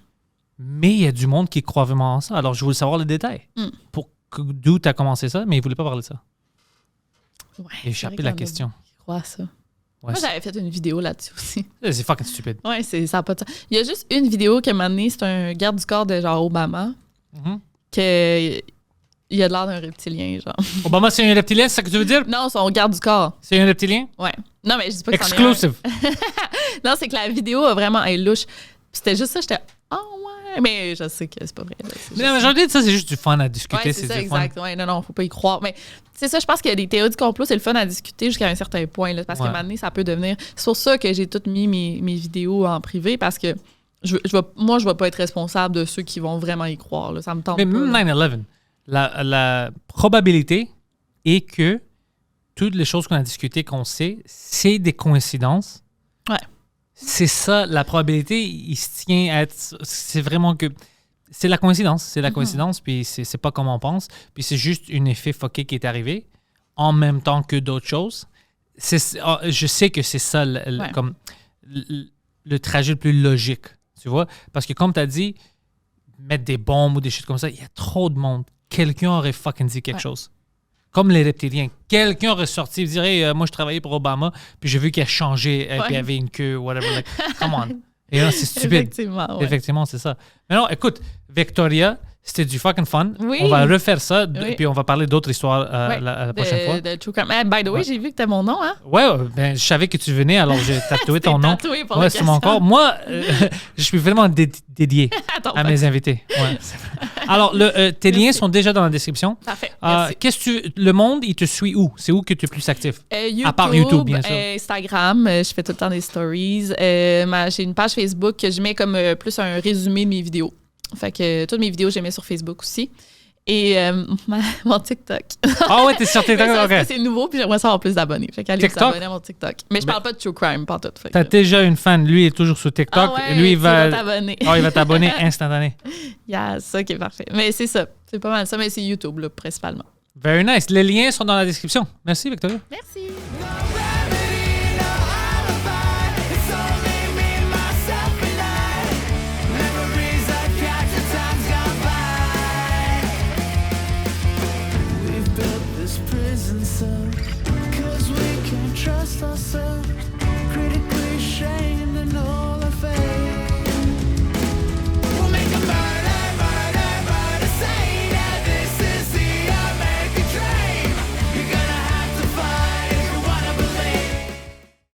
Mais il y a du monde qui croit vraiment en ça. Alors, je voulais savoir les détails. Mm. D'où tu as commencé ça, mais il voulait pas parler de ça. Ouais, J'ai échappé la question. Je crois à ça. Ouais, Moi, j'avais fait une vidéo là-dessus aussi. c'est fucking stupide. Ouais, ça a pas de sens. Il y a juste une vidéo qui m'a donné, c'est un garde du corps de genre Obama, Mhm. que il a l'air d'un reptilien, genre. Obama, c'est un reptilien, c'est ça que tu veux dire? Non, son garde du corps. C'est un reptilien? Ouais. Non, mais je dis pas que c'en est un. Exclusive. Non, c'est que la vidéo a vraiment elle louche. Puis c'était juste ça, j'étais oh mais je sais que c'est pas vrai. Là, Mais la majorité de ça, c'est juste du fun à discuter. Ouais, c'est ça, du exact. fun. Ouais, non, faut pas y croire. Mais c'est ça, je pense qu'il y a des théories du complot, c'est le fun à discuter jusqu'à un certain point. Là, parce qu'à un moment donné, ça peut devenir. C'est pour ça que j'ai toutes mis mes vidéos en privé parce que je vais pas être responsable de ceux qui vont vraiment y croire. Là. Ça me tente Mais pas. même là. 9/11, la probabilité est que toutes les choses qu'on a discutées, qu'on sait, c'est des coïncidences. Ouais. C'est ça, la probabilité, il se tient à être. C'est vraiment que. C'est la coïncidence. C'est la coïncidence, puis c'est pas comme on pense. Puis c'est juste un effet fucké qui est arrivé en même temps que d'autres choses. Je sais que c'est ça comme le trajet le plus logique, tu vois. Parce que comme tu as dit, mettre des bombes ou des choses comme ça, il y a trop de monde. Quelqu'un aurait fucking dit quelque chose. Comme les reptiliens. Quelqu'un aurait sorti et dirait moi, je travaillais pour Obama, puis j'ai vu qu'il a changé, puis il y avait une queue, whatever. Like, come on. Et là, c'est stupide. Effectivement, ouais. Effectivement, c'est ça. Mais non, écoute, Victoria, c'était du fucking fun. Oui. On va refaire ça, Oui. puis on va parler d'autres histoires la prochaine fois. De True Crime. By the way, j'ai vu que t'as mon nom, hein? Ouais, ben, je savais que tu venais, alors j'ai tatoué ton nom. Tatoué pour Ouais, le sur mon corps. Moi, je suis vraiment dédié à mes invités. Ouais. Alors, tes liens sont déjà dans la description. Parfait. Merci. Le monde, il te suit où? C'est où que tu es plus actif? YouTube, à part YouTube, bien sûr. Instagram, je fais tout le temps des stories. J'ai une page Facebook que je mets comme plus un résumé de mes vidéos. Fait que toutes mes vidéos, je les mets sur Facebook aussi. Et mon TikTok. Ah ouais, t'es sur TikTok? Ça, OK. c'est nouveau, puis j'aimerais savoir plus d'abonnés. Fait qu'allez vous TikTok? abonner à mon TikTok. Mais je parle pas de True Crime, pas tout. T'as déjà une fan. Lui est toujours sur TikTok. Ah ouais, Lui, il tu vas va t'abonner. il va t'abonner instantané. Yeah, ça qui est parfait. Mais c'est ça. C'est pas mal ça, mais c'est YouTube, là, principalement. Very nice. Les liens sont dans la description. Merci, Victoria. Merci. Prison cell, 'cause we can't trust ourselves. Critical